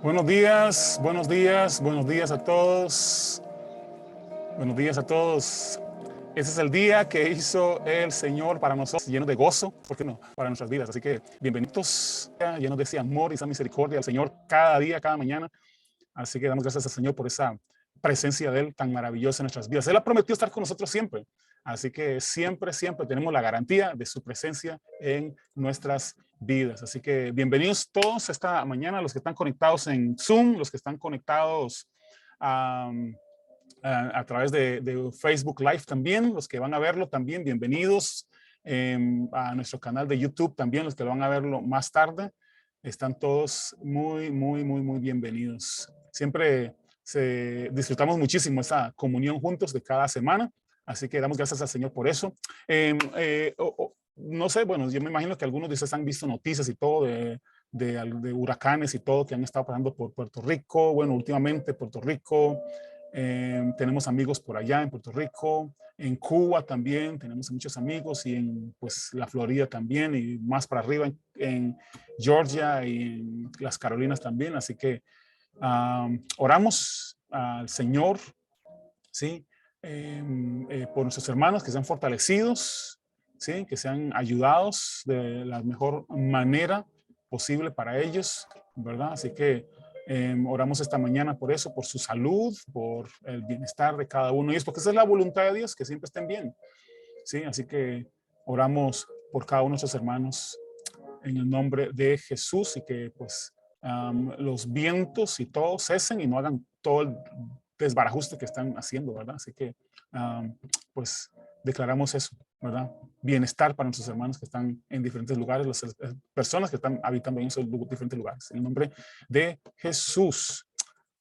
Buenos días, buenos días, buenos días a todos. Buenos días a todos. Ese es el día que hizo el Señor para nosotros, lleno de gozo, ¿por qué no? Para nuestras vidas. Así que bienvenidos, llenos de ese amor y esa misericordia del Señor cada día, cada mañana. Así que damos gracias al Señor por esa presencia de Él tan maravillosa en nuestras vidas. Él ha prometido estar con nosotros siempre. Así que siempre, siempre tenemos la garantía de su presencia en nuestras vidas. Así que bienvenidos todos esta mañana, los que están conectados en Zoom, los que están conectados a través de Facebook Live también, los que van a verlo también, bienvenidos a nuestro canal de YouTube también, los que van a verlo más tarde. Están todos muy bienvenidos. Siempre disfrutamos muchísimo esa comunión juntos de cada semana, así que damos gracias al Señor por eso. No sé, bueno, yo me imagino que algunos de ustedes han visto noticias y todo de huracanes y todo que han estado pasando por Puerto Rico. Bueno, últimamente Puerto Rico, tenemos amigos por allá en Puerto Rico, en Cuba también tenemos muchos amigos y en pues, la Florida también y más para arriba en Georgia y en las Carolinas también. Así que oramos al Señor, ¿sí? Por nuestros hermanos que sean fortalecidos, ¿sí? Que sean ayudados de la mejor manera posible para ellos, ¿verdad? Así que oramos esta mañana por eso, por su salud, por el bienestar de cada uno de ellos, porque esa es la voluntad de Dios, que siempre estén bien, ¿sí? Así que oramos por cada uno de nuestros hermanos. en el nombre de Jesús y que pues los vientos y todo cesen y no hagan todo el desbarajuste que están haciendo, ¿verdad? Así que pues declaramos eso, ¿verdad? Bienestar para nuestros hermanos que están en diferentes lugares, las personas que están habitando en esos diferentes lugares. En el nombre de Jesús.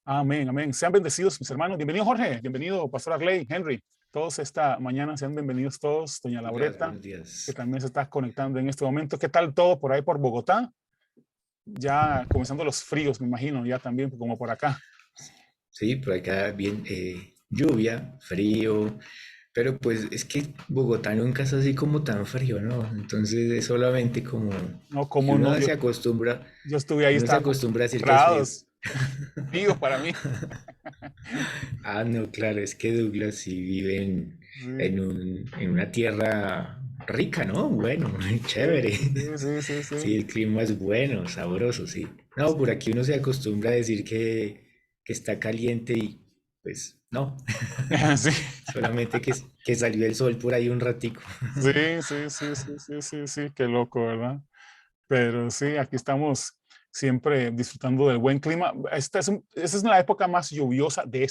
Amén, amén. Sean bendecidos mis hermanos. Bienvenido Jorge, bienvenido Pastor Arley, Henry. Todos esta mañana sean bienvenidos todos. Doña Laureta, Buenos que días. también se está conectando en este momento. ¿Qué tal todo por ahí por Bogotá? Ya comenzando los fríos, me imagino, ya también como por acá. Sí, por acá bien, lluvia, frío, pero pues es que Bogotá nunca es así como tan frío, ¿no? Entonces es solamente como No, que cómo no, yo estuve ahí, uno se estaba como acostumbra a decir que es frío. grados, frío para mí. Ah, no, claro, es que Douglas sí vive Sí, en una tierra rica, ¿no? Bueno, sí, chévere. sí, sí, sí, Sí, sí. el clima es bueno, sabroso, sí. No, por aquí uno se acostumbra a decir que está caliente y pues no, Sí, solamente que salió el sol por ahí un ratico. sí, sí, sí, sí, sí, sí, sí, qué loco, ¿verdad? Pero sí, aquí estamos siempre disfrutando del buen clima. Esta es la época más lluviosa de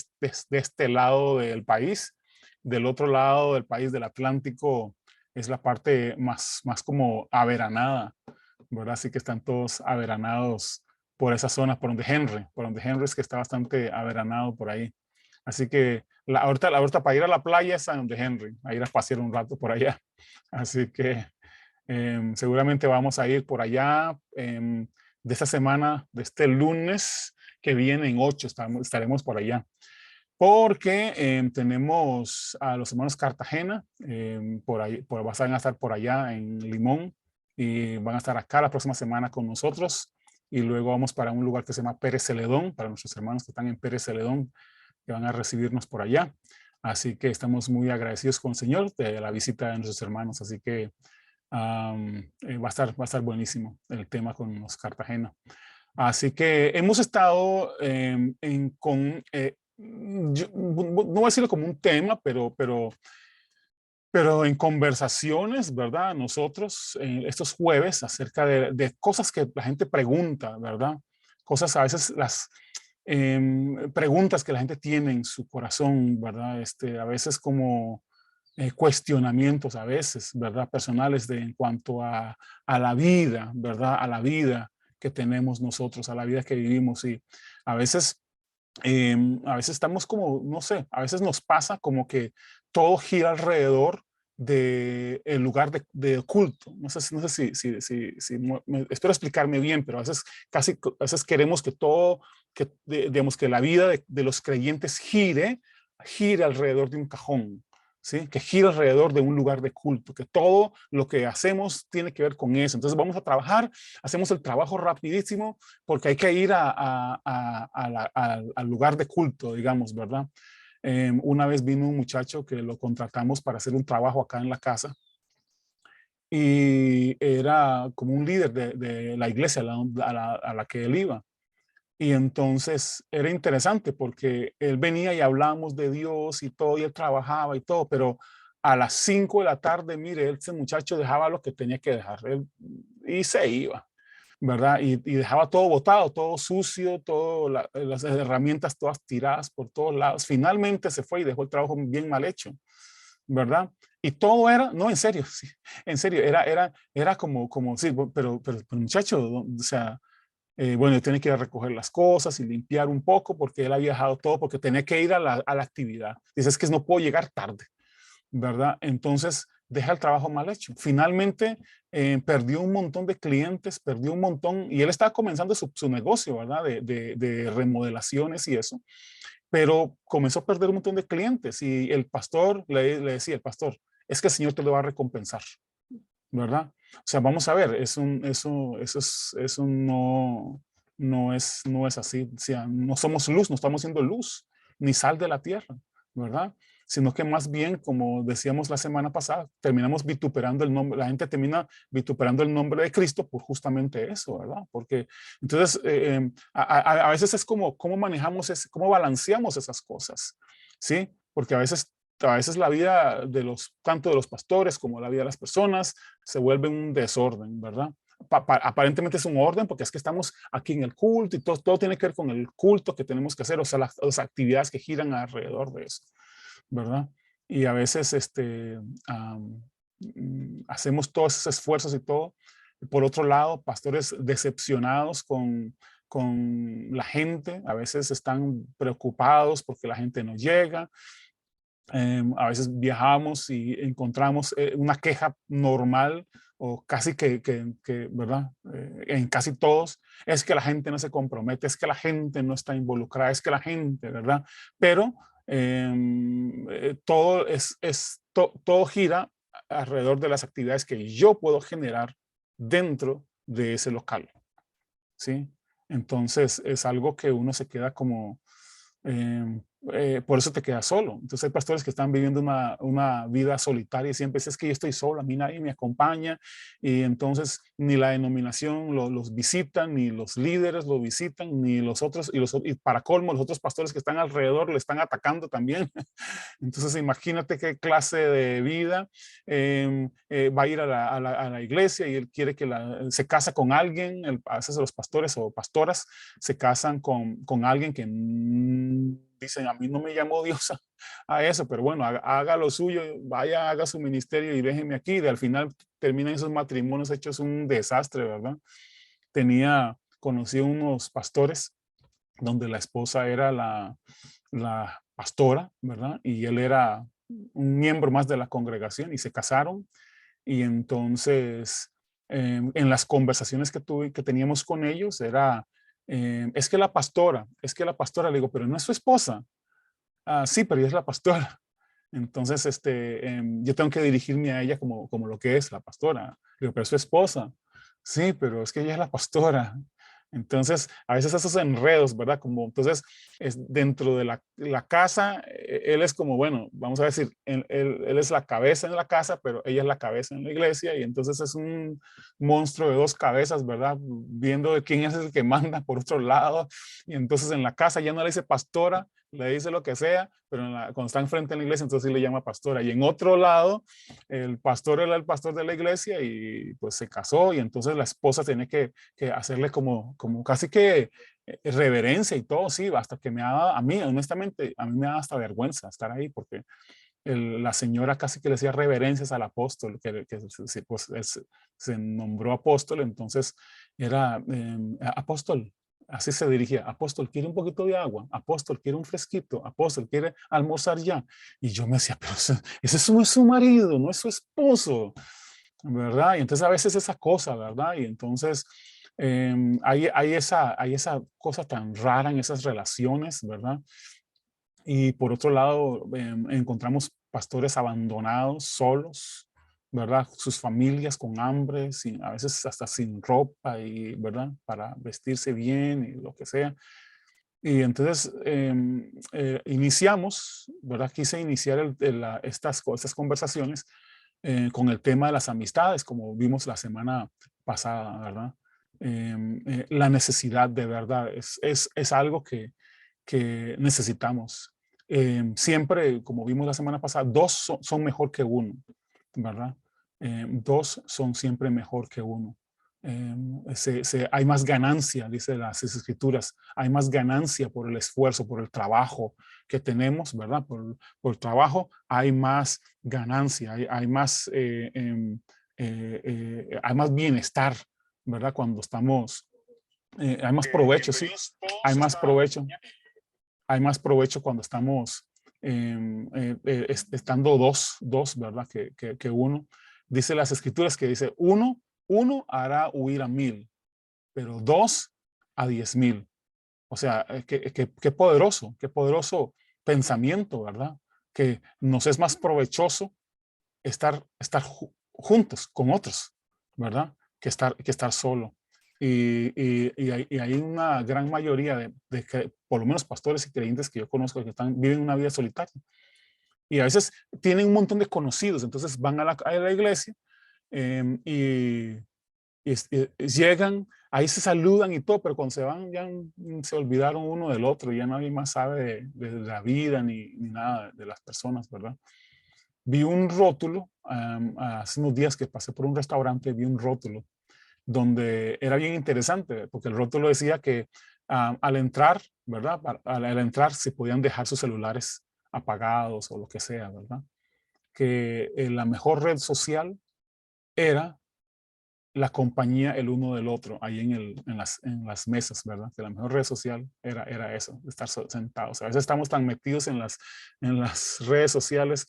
este lado del país. Del otro lado del país, del Atlántico, es la parte más como averanada, ¿verdad? Así que están todos averanados por esa zona, por donde Henry es que está bastante averanado por ahí. Así que ahorita para ir a la playa es a donde Henry, a ir a pasear un rato por allá. Así que seguramente vamos a ir por allá de esta semana, de este lunes que viene en 8, estaremos por allá. Porque tenemos a los hermanos Cartagena, por ahí, van a estar por allá en Limón y van a estar acá la próxima semana con nosotros. Y luego vamos para un lugar que se llama Pérez Celedón, para nuestros hermanos que están en Pérez Celedón, que van a recibirnos por allá. Así que estamos muy agradecidos con el Señor de la visita de nuestros hermanos. Así que va a estar buenísimo el tema con los Cartagena. Así que hemos estado no voy a decirlo como un tema, pero en conversaciones, ¿verdad? Nosotros estos jueves acerca de cosas que la gente pregunta, ¿verdad? Cosas a veces preguntas que la gente tiene en su corazón, ¿verdad? A veces como cuestionamientos, a veces, ¿verdad? Personales en cuanto a la vida, ¿verdad? A la vida que tenemos nosotros, a la vida que vivimos y a veces a veces estamos como, no sé, a veces nos pasa como que todo gira alrededor del lugar de culto. No sé espero explicarme bien, pero a veces a veces queremos que todo, digamos que la vida de los creyentes gire alrededor de un cajón. ¿Sí? Que gira alrededor de un lugar de culto, que todo lo que hacemos tiene que ver con eso. Entonces vamos a trabajar, hacemos el trabajo rapidísimo, porque hay que ir al lugar de culto, digamos, ¿verdad? Una vez vino un muchacho que lo contratamos para hacer un trabajo acá en la casa y era como un líder de la iglesia a la que él iba. Y entonces era interesante porque él venía y hablábamos de Dios y todo, y él trabajaba y todo, pero a las 5 de la tarde, mire, ese muchacho dejaba lo que tenía que dejar y se iba. ¿Verdad? Y dejaba todo botado, todo sucio, todas las herramientas todas tiradas por todos lados. Finalmente se fue y dejó el trabajo bien mal hecho, ¿verdad? Y todo era, no, en serio, sí, en serio, era como sí, pero muchacho, o sea, bueno, tiene que ir a recoger las cosas y limpiar un poco porque él había dejado todo porque tenía que ir a la actividad. Dice, es que no puedo llegar tarde. ¿Verdad? Entonces deja el trabajo mal hecho. Finalmente perdió un montón de clientes, perdió un montón, y él estaba comenzando su negocio, ¿verdad? De remodelaciones y eso, pero comenzó a perder un montón de clientes y el pastor le decía, el pastor, es que el Señor te lo va a recompensar, ¿verdad? O sea, vamos a ver, eso no es así. O sea, no somos luz, no estamos siendo luz, ni sal de la tierra, ¿verdad? Sino que más bien, como decíamos la semana pasada, terminamos vituperando el nombre, la gente termina vituperando el nombre de Cristo por justamente eso, ¿verdad? Porque entonces, a veces es como, ¿cómo manejamos, cómo balanceamos esas cosas? ¿Sí? Porque a veces la vida tanto de los pastores como la vida de las personas se vuelve un desorden, ¿verdad? aparentemente es un orden, porque es que estamos aquí en el culto y todo tiene que ver con el culto que tenemos que hacer, o sea, las actividades que giran alrededor de eso, ¿verdad? Y a veces hacemos todos esos esfuerzos y todo. Por otro lado, pastores decepcionados con la gente, a veces están preocupados porque la gente no llega. A veces viajamos y encontramos una queja normal o casi ¿verdad? En casi todos, es que la gente no se compromete, es que la gente no está involucrada, es que la gente, ¿verdad? Pero todo, todo gira alrededor de las actividades que yo puedo generar dentro de ese local, ¿sí? Entonces es algo que uno se queda como, por eso te quedas solo. Entonces hay pastores que están viviendo una vida solitaria y siempre es que yo estoy solo, a mí nadie me acompaña y entonces ni la denominación los visitan, ni los líderes lo visitan, ni los otros, y para colmo los otros pastores que están alrededor le están atacando también. Entonces imagínate qué clase de vida va a ir a la iglesia y él quiere que se casa con alguien, a veces los pastores o pastoras se casan con alguien que dicen, a mí no me llamó Dios a eso, pero bueno, haga lo suyo, vaya, haga su ministerio y déjeme aquí. Y al final terminan esos matrimonios hechos un desastre, ¿verdad? Conocí unos pastores donde la esposa era la pastora, ¿verdad? Y él era un miembro más de la congregación y se casaron. Y entonces, en las conversaciones que teníamos con ellos, es que la pastora, le digo, pero no es su esposa. Ah, sí, pero ella es la pastora. Entonces, yo tengo que dirigirme a ella como lo que es la pastora. Le digo, pero es su esposa. Sí, pero es que ella es la pastora. Entonces, a veces esos enredos, ¿verdad? Como, entonces, dentro de la casa, él es como, bueno, vamos a decir, él es la cabeza en la casa, pero ella es la cabeza en la iglesia, y entonces es un monstruo de dos cabezas, ¿verdad? Viendo de quién es el que manda por otro lado, y entonces en la casa ya no le dice pastora, le dice lo que sea, pero cuando está enfrente en la iglesia, entonces sí le llama pastora. Y en otro lado, el pastor era el pastor de la iglesia y pues se casó y entonces la esposa tiene que hacerle como casi que reverencia y todo, sí, hasta que me ha dado, a mí, honestamente, a mí me da hasta vergüenza estar ahí porque la señora casi que le hacía reverencias al apóstol, pues, se nombró apóstol, entonces era apóstol, así se dirigía, apóstol, ¿quiere un poquito de agua? Apóstol, ¿quiere un fresquito? Apóstol, ¿quiere almorzar ya? Y yo me decía, pero ese no es su marido, no es su esposo, ¿verdad? Y entonces a veces esa cosa, ¿verdad? Y entonces hay esa cosa tan rara en esas relaciones, ¿verdad? Y por otro lado, encontramos pastores abandonados, solos, ¿verdad? Sus familias con hambre, a veces hasta sin ropa, y, ¿verdad? Para vestirse bien y lo que sea. Y entonces iniciamos, ¿verdad? Quise iniciar estas conversaciones con el tema de las amistades, como vimos la semana pasada, ¿verdad? La necesidad de verdad es algo que necesitamos. Siempre, como vimos la semana pasada, dos son mejor que uno, ¿verdad? Dos son siempre mejor que uno. Hay más ganancia, dice las escrituras, hay más ganancia por el esfuerzo, por el trabajo que tenemos, ¿verdad? Por el trabajo hay más ganancia, hay más bienestar, ¿verdad? Cuando estamos, hay más provecho, sí, hay más provecho. Hay más provecho cuando estamos estando dos, ¿verdad? Que uno. Dice las escrituras que dice, uno hará huir a 1000, pero dos a 10,000. O sea, qué poderoso pensamiento, ¿verdad? Que nos es más provechoso estar juntos con otros, ¿verdad? Que estar solo. Y hay una gran mayoría de por lo menos pastores y creyentes que yo conozco que viven una vida solitaria. Y a veces tienen un montón de conocidos, entonces van a la iglesia y llegan, ahí se saludan y todo, pero cuando se van ya se olvidaron uno del otro, ya nadie más sabe de la vida ni nada de las personas, ¿verdad? Vi un rótulo, hace unos días que pasé por un restaurante, vi un rótulo donde era bien interesante, porque el rótulo decía que al entrar, ¿verdad? Al entrar se podían dejar sus celulares apagados o lo que sea, ¿verdad? Que la mejor red social era la compañía el uno del otro, ahí en las mesas, ¿verdad? Que la mejor red social era eso, estar sentados. A veces estamos tan metidos en las redes sociales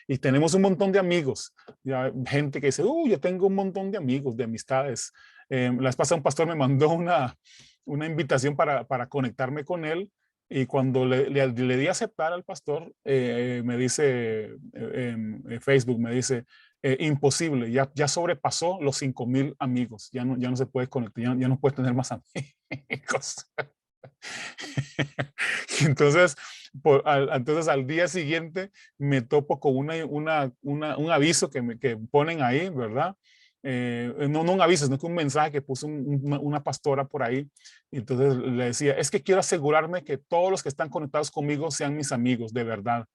y tenemos un montón de amigos, ya, gente que dice, yo tengo un montón de amigos, de amistades. La vez pasada un pastor me mandó una invitación para conectarme con él y cuando le di a aceptar al pastor, me dice, Facebook me dice, imposible, ya sobrepasó los 5,000 amigos, ya no se puede conectar, ya no puede tener más amigos. Y entonces, entonces al día siguiente me topo con un aviso que ponen ahí, ¿verdad? No un aviso, sino que un mensaje que puso una pastora por ahí. Y entonces le decía, es que quiero asegurarme que todos los que están conectados conmigo sean mis amigos, de verdad.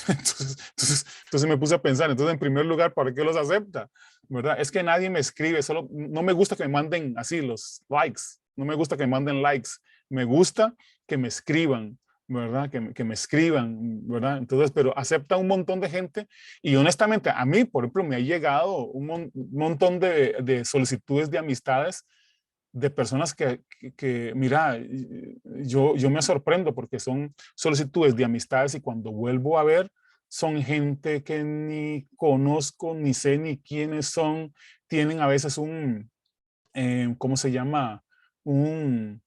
Entonces me puse a pensar, entonces en primer lugar, ¿para qué los acepta? ¿Verdad? Es que nadie me escribe, solo no me gusta que me manden así los likes, no me gusta que me manden likes, me gusta que me escriban, ¿verdad? Que me escriban, ¿verdad? Entonces, pero acepta un montón de gente y honestamente a mí, por ejemplo, me ha llegado un montón de solicitudes de amistades de personas que, mira, yo me sorprendo porque son solicitudes de amistades y cuando vuelvo a ver, son gente que ni conozco, ni sé ni quiénes son, tienen a veces ¿cómo se llama? Un,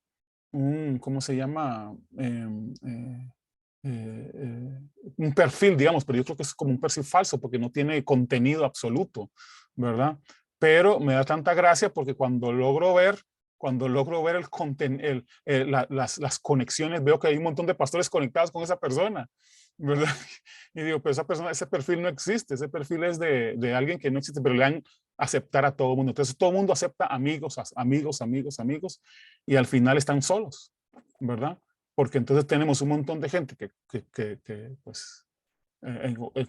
¿cómo se llama? Un perfil, digamos, pero yo creo que es como un perfil falso porque no tiene contenido absoluto, ¿verdad? Pero me da tanta gracia porque cuando logro ver las conexiones, veo que hay un montón de pastores conectados con esa persona, ¿verdad? Y digo, pero esa persona, ese perfil no existe, ese perfil es de alguien que no existe, pero le dan aceptar a todo el mundo. Entonces todo el mundo acepta amigos, amigos, amigos, amigos, y al final están solos, ¿verdad? Porque entonces tenemos un montón de gente pues,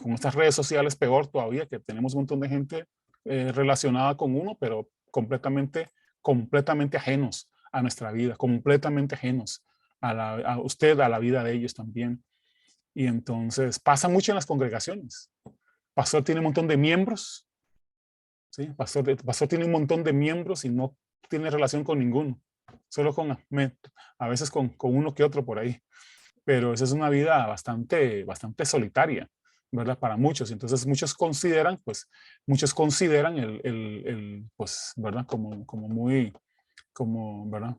con estas redes sociales peor todavía, que tenemos un montón de gente relacionada con uno, pero completamente ajenos a nuestra vida, completamente ajenos a usted, a la vida de ellos también. Y entonces pasa mucho en las congregaciones. Pastor tiene un montón de miembros, ¿sí? Pastor tiene un montón de miembros y no tiene relación con ninguno, solo a veces con uno que otro por ahí, pero esa es una vida bastante solitaria, ¿verdad? Para muchos. Entonces muchos consideran pues, ¿verdad? Como muy, ¿verdad?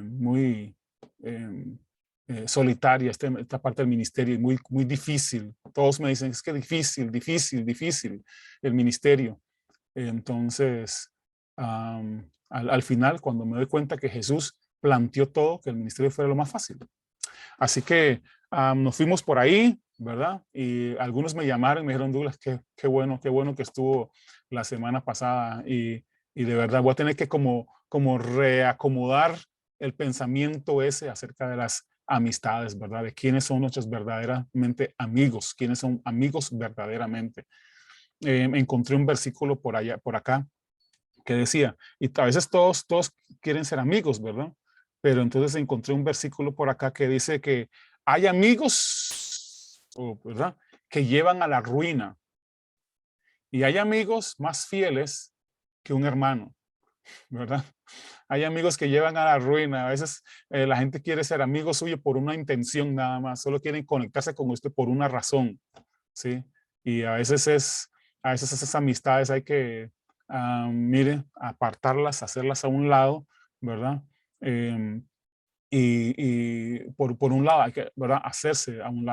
Muy solitaria esta parte del ministerio, muy, muy difícil. Todos me dicen, es que difícil, difícil, difícil el ministerio. Entonces, al final, cuando me doy cuenta que Jesús planteó todo, que el ministerio fuera lo más fácil. Así que nos fuimos por ahí, ¿verdad? Y algunos me llamaron y me dijeron, Douglas, qué bueno que estuvo la semana pasada. Y de verdad voy a tener que como reacomodar el pensamiento ese acerca de las amistades, ¿verdad? De quiénes son nuestros verdaderamente amigos, quiénes son amigos verdaderamente. Encontré un versículo por acá, que decía, y a veces todos quieren ser amigos, ¿verdad? Pero entonces encontré un versículo por acá que dice que hay amigos, ¿verdad? Que llevan a la ruina y hay amigos más fieles que un hermano, ¿verdad? Hay amigos que llevan a la ruina. A veces la gente quiere ser amigo suyo por una intención nada más, solo quieren conectarse con usted por una razón, ¿sí? Y a veces esas amistades hay que, mire, apartarlas, hacerlas a un lado, ¿verdad? Em, y por un lado hay que, ¿verdad? Hacerse a un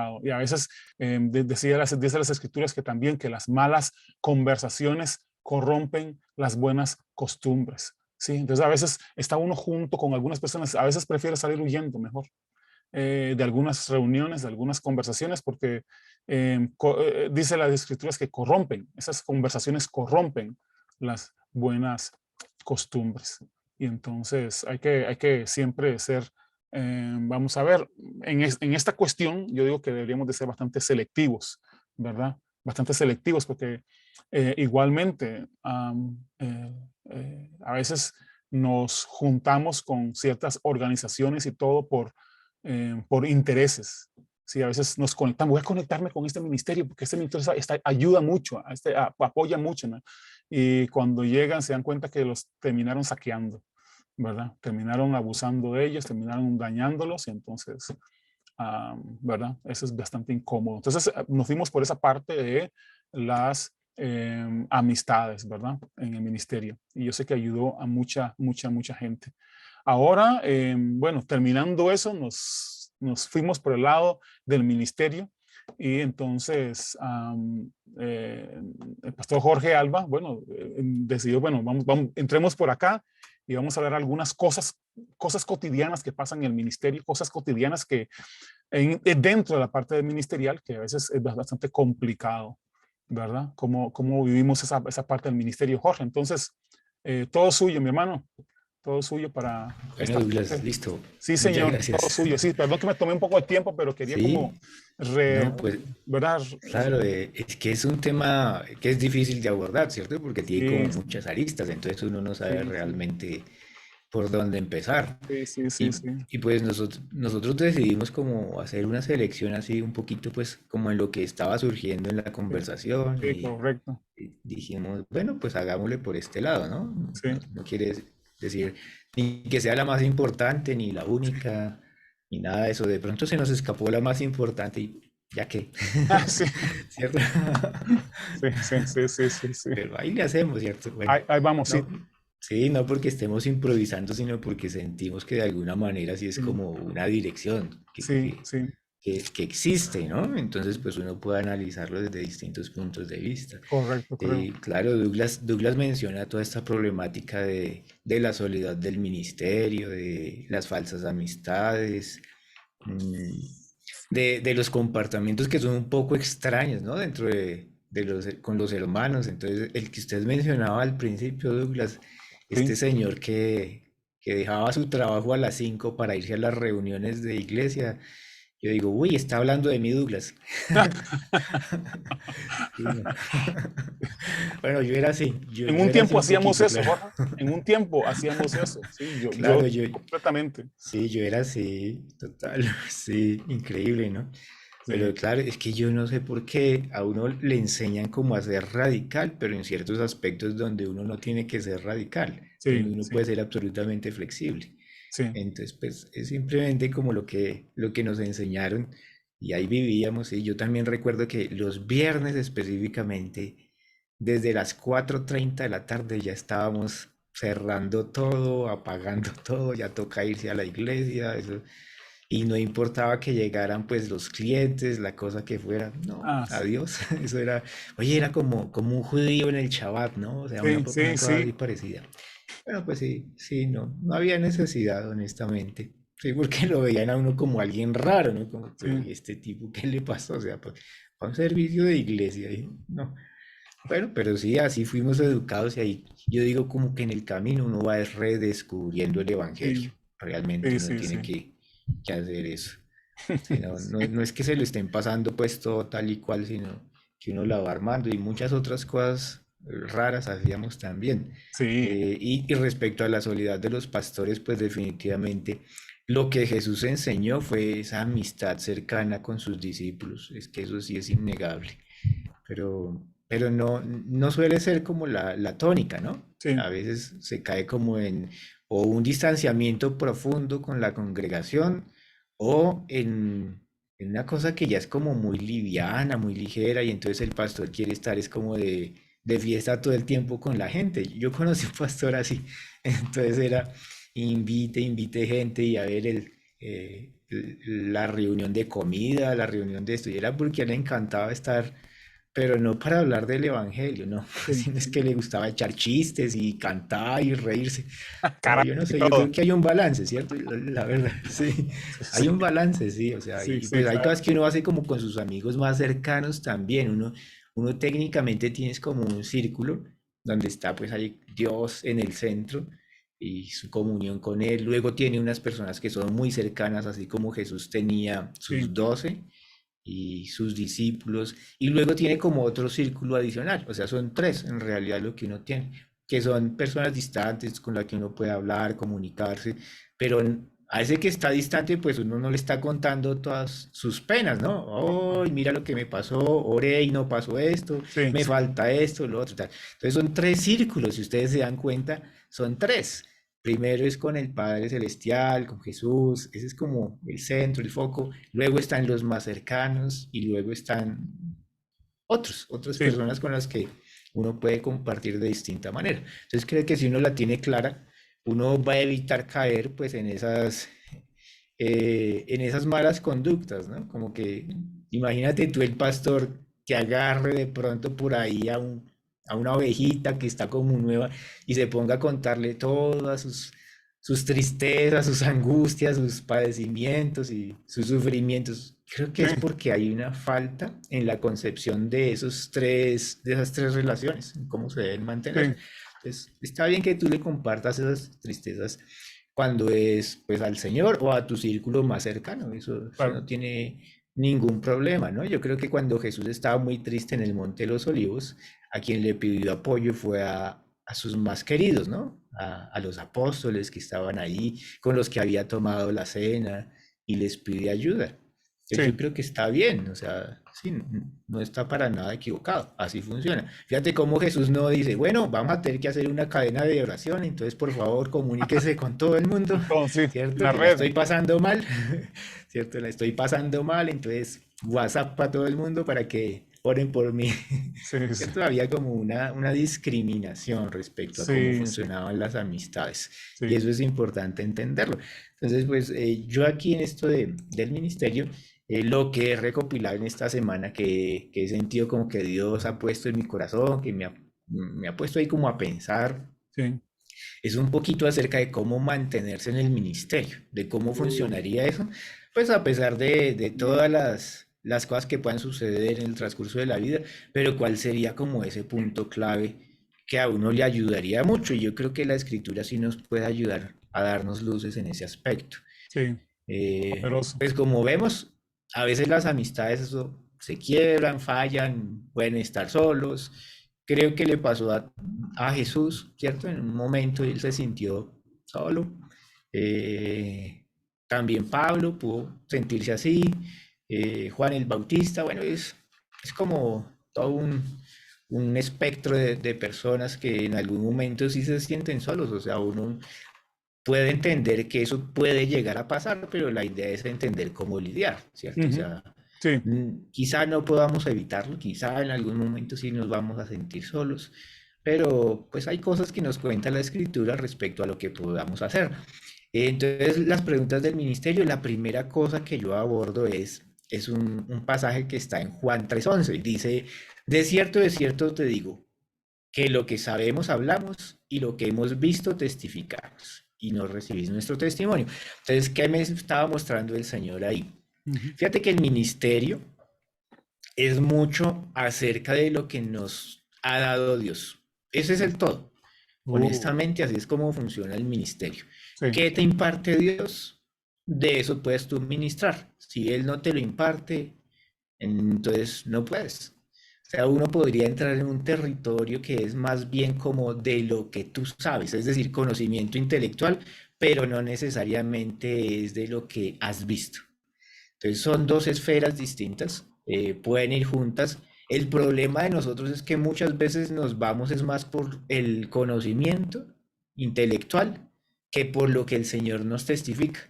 dice y a veces dice las escrituras que también que las malas conversaciones corrompen las buenas costumbres, ¿sí? Entonces a veces está uno junto con algunas personas, a veces prefiere salir huyendo mejor de algunas reuniones, de algunas conversaciones, porque dice las escrituras que corrompen, esas conversaciones corrompen las buenas costumbres. Y entonces hay que siempre ser, vamos a ver, en esta cuestión yo digo que deberíamos de ser bastante selectivos, ¿verdad? Bastante selectivos porque igualmente a veces nos juntamos con ciertas organizaciones y todo por intereses. Sí, a veces nos conectamos, voy a conectarme con este ministerio porque este ministerio ayuda mucho, apoya mucho, ¿no? Y cuando llegan se dan cuenta que los terminaron saqueando, ¿verdad? Terminaron abusando de ellos, terminaron dañándolos y entonces, ¿verdad? Eso es bastante incómodo. Entonces nos fuimos por esa parte de las amistades, ¿verdad? En el ministerio. Y yo sé que ayudó a mucha gente. Ahora, bueno, terminando eso, nos fuimos por el lado del ministerio y entonces el pastor Jorge Alba, bueno, decidió, bueno, entremos por acá y vamos a ver algunas cosas cotidianas que pasan en el ministerio, cosas cotidianas que dentro de la parte ministerial, que a veces es bastante complicado, ¿verdad? Cómo vivimos esa parte del ministerio, Jorge. Entonces, todo suyo, mi hermano, todo suyo para Bueno, esta Douglas, parte. listo. Sí, Muchas señor, todo gracias. suyo. Sí, perdón que me tomé un poco de tiempo, pero quería como, Sí, no, pues ¿verdad? claro, es que es un tema que es difícil de abordar, ¿cierto? Porque tiene como Sí, muchas aristas, entonces uno no sabe sí, sí, realmente por dónde empezar. sí, sí, sí, Y, sí, y pues nosotros decidimos como hacer una selección así un poquito pues como en lo que estaba surgiendo en la sí, conversación sí, correcto. y dijimos, bueno, pues hagámosle por este lado, ¿no? Sí. No quiere decir ni que sea la más importante, ni la única, ni nada de eso. De pronto se nos escapó la más importante y ya que, Ah, sí, ¿cierto? sí, sí, sí, sí, sí, sí. Pero ahí le hacemos, ¿cierto? Bueno, Ahí vamos, sí, no, sí, no porque estemos improvisando, sino porque sentimos que de alguna manera sí es sí, como una dirección sí, sí, que existe, ¿no? Entonces, pues uno puede analizarlo desde distintos puntos de vista. correcto, correcto. Claro, Douglas menciona toda esta problemática de la soledad del ministerio, de las falsas amistades, mm, de los comportamientos que son un poco extraños, ¿no? Dentro con los hermanos. Entonces, el que usted mencionaba al principio, Douglas, Sí. este señor que dejaba su trabajo a las 5 para irse a las reuniones de iglesia, yo digo, uy, está hablando de mí, Douglas. Sí, no. Bueno, yo era así, En yo un era así tiempo un hacíamos poquito, eso, claro. Jorge. En un tiempo hacíamos eso. Sí, yo Claro, completamente. sí, yo era así, total, sí, increíble, ¿no? Pero Sí, claro, es que yo no sé por qué a uno le enseñan cómo a ser radical, pero en ciertos aspectos donde uno no tiene que ser radical, donde sí, uno sí, puede ser absolutamente flexible. sí, Entonces, pues es simplemente como lo que nos enseñaron y ahí vivíamos. Y yo también recuerdo que los viernes específicamente, desde las 4:30 de la tarde ya estábamos cerrando todo, apagando todo, ya toca irse a la iglesia, eso. Y no importaba que llegaran pues los clientes, la cosa que fuera, no, ah, sí, adiós. Eso era, oye, era como un judío en el Shabbat, ¿no? O sea, sí, una sí, cosa sí, así parecida. Bueno, pues sí, sí, no había necesidad, honestamente. Sí, porque lo veían a uno como alguien raro, ¿no? Como, pero sí, ¿y este tipo qué le pasó? O sea, pues, para un servicio de iglesia, y no. Bueno, pero sí, así fuimos educados y ahí yo digo como que en el camino uno va redescubriendo el evangelio. sí, Realmente sí, uno sí, tiene sí. que hacer eso. Sí, no es que se lo estén pasando pues todo tal y cual, sino que uno la va armando y muchas otras cosas raras hacíamos también. Sí, Y respecto a la soledad de los pastores, pues definitivamente lo que Jesús enseñó fue esa amistad cercana con sus discípulos. Es que eso sí es innegable. Pero no suele ser como la tónica, ¿no? sí, A veces se cae como en o un distanciamiento profundo con la congregación o en una cosa que ya es como muy liviana, muy ligera y entonces el pastor quiere estar es como de fiesta todo el tiempo con la gente. Yo conocí un pastor así, entonces era invite gente y a ver la reunión de comida, la reunión de esto, y era porque a él le encantaba estar pero no para hablar del evangelio, no, sí, sino es sí. que le gustaba echar chistes y cantar y reírse. No, Caray, yo no y sé, yo creo todo. que hay un balance, ¿cierto? La verdad, sí, Sí, hay sí, un balance, sí, o sea, sí, y sí, pues hay claro. cosas que uno hace como con sus amigos más cercanos también, uno técnicamente tienes como un círculo donde está pues ahí Dios en el centro y su comunión con Él, luego tiene unas personas que son muy cercanas, así como Jesús tenía sus Sí, 12 y sus discípulos, y luego tiene como otro círculo adicional, o sea, son tres en realidad lo que uno tiene, que son personas distantes con las que uno puede hablar, comunicarse, pero a ese que está distante, pues uno no le está contando todas sus penas, ¿no? Oh, mira lo que me pasó, oré y no pasó esto, Sí, me sí, falta esto, lo otro, tal. Entonces son tres círculos, si ustedes se dan cuenta, son tres. Primero es con el Padre Celestial, con Jesús, ese es como el centro, el foco. Luego están los más cercanos y luego están otras sí, personas con las que uno puede compartir de distinta manera. Entonces creo que si uno la tiene clara, uno va a evitar caer pues en esas malas conductas, ¿no? Como que imagínate tú el pastor que agarre de pronto por ahí a una ovejita que está como nueva y se ponga a contarle todas sus tristezas, sus angustias, sus padecimientos y sus sufrimientos. Creo que sí, es porque hay una falta en la concepción de esas tres relaciones, en cómo se deben mantener. sí, Entonces, está bien que tú le compartas esas tristezas cuando es pues al Señor o a tu círculo más cercano, eso claro, no tiene ningún problema, ¿no? Yo creo que cuando Jesús estaba muy triste en el Monte de los Olivos, a quien le pidió apoyo fue a sus más queridos, ¿no? A los apóstoles que estaban ahí, con los que había tomado la cena y les pide ayuda. Entonces yo sí, creo que está bien, o sea, sí, no está para nada equivocado, así funciona. Fíjate cómo Jesús no dice, bueno, vamos a tener que hacer una cadena de oración, entonces por favor comuníquese con todo el mundo, entonces, sí, ¿cierto? una Que la red, estoy pasando mal, ¿cierto? La estoy pasando mal, entonces WhatsApp para todo el mundo para que oren por mí. sí, sí, ¿Cierto? Había como una discriminación respecto a cómo sí, sí, funcionaban las amistades y sí, eso es importante entenderlo. Entonces, pues yo aquí en esto del ministerio, lo que he recopilado en esta semana, que he sentido como que Dios ha puesto en mi corazón, que me ha puesto ahí como a pensar, sí, es un poquito acerca de cómo mantenerse en el ministerio, de cómo funcionaría eso, pues a pesar de todas las cosas que puedan suceder en el transcurso de la vida, pero cuál sería como ese punto clave que a uno le ayudaría mucho. Y yo creo que la escritura sí nos puede ayudar a darnos luces en ese aspecto. sí, poderoso, Pues como vemos, a veces las amistades eso, se quiebran, fallan, pueden estar solos. Creo que le pasó a Jesús, ¿cierto? En un momento él se sintió solo. Eh, También Pablo pudo sentirse así. Juan el Bautista, bueno, es como todo un espectro de personas que en algún momento sí se sienten solos. O sea, uno puede entender que eso puede llegar a pasar, pero la idea es entender cómo lidiar, ¿cierto? O ujú, sea, sí, quizá no podamos evitarlo, quizá en algún momento sí nos vamos a sentir solos, pero pues hay cosas que nos cuenta la escritura respecto a lo que podamos hacer. Entonces, las preguntas del ministerio, la primera cosa que yo abordo es un pasaje que está en Juan 3:11. Dice, de cierto te digo, que lo que sabemos hablamos y lo que hemos visto testificamos y no recibís nuestro testimonio. Entonces, ¿qué me estaba mostrando el Señor ahí? ujú, Fíjate que el ministerio es mucho acerca de lo que nos ha dado Dios. Ese es el todo. uh, Honestamente, así es como funciona el ministerio. sí, ¿Qué te imparte Dios? De eso puedes tú ministrar. Si Él no te lo imparte, entonces no puedes. O sea, uno podría entrar en un territorio que es más bien como de lo que tú sabes, es decir, conocimiento intelectual, pero no necesariamente es de lo que has visto. Entonces son dos esferas distintas, pueden ir juntas. El problema de nosotros es que muchas veces nos vamos es más por el conocimiento intelectual que por lo que el Señor nos testifica.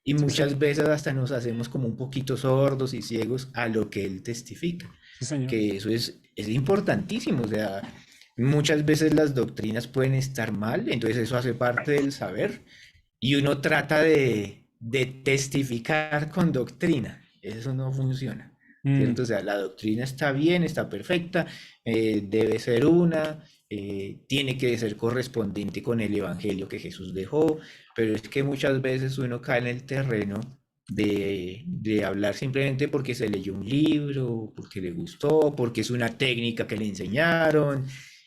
Y sí, señor, muchas veces hasta nos hacemos como un poquito sordos y ciegos a lo que Él testifica, sí, señor, que eso es importantísimo. O sea, muchas veces las doctrinas pueden estar mal, entonces eso hace parte del saber y uno trata de testificar con doctrina. Eso no funciona, mm, ¿cierto? O sea, la doctrina está bien, está perfecta, debe ser una, tiene que ser correspondiente con el evangelio que Jesús dejó, pero es que muchas veces uno cae en el terreno de hablar simplemente porque se leyó un libro, porque le gustó, porque es una técnica que le enseñaron.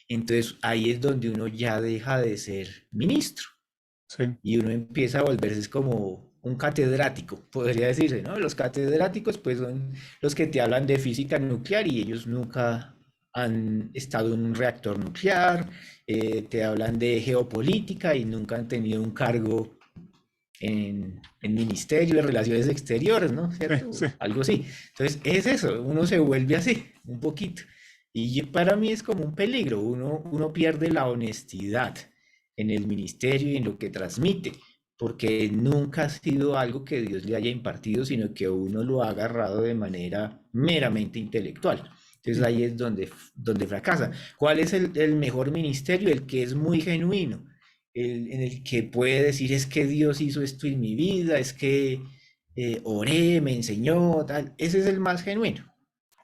Entonces ahí es donde uno ya deja de ser ministro sí, y uno empieza a volverse como un catedrático, podría decirse, ¿no? Los catedráticos pues son los que te hablan de física nuclear y ellos nunca han estado en un reactor nuclear, te hablan de geopolítica y nunca han tenido un cargo en Ministerio de Relaciones Exteriores, ¿no? Sí, ¿Cierto? sí. Algo así. Entonces, es eso, uno se vuelve así, un poquito. Y para mí es como un peligro, uno pierde la honestidad en el ministerio y en lo que transmite, porque nunca ha sido algo que Dios le haya impartido, sino que uno lo ha agarrado de manera meramente intelectual. Entonces ahí es donde fracasa. ¿Cuál es el mejor ministerio? El que es muy genuino, en el que puede decir es que Dios hizo esto en mi vida, es que oré, me enseñó, tal. Ese es el más genuino,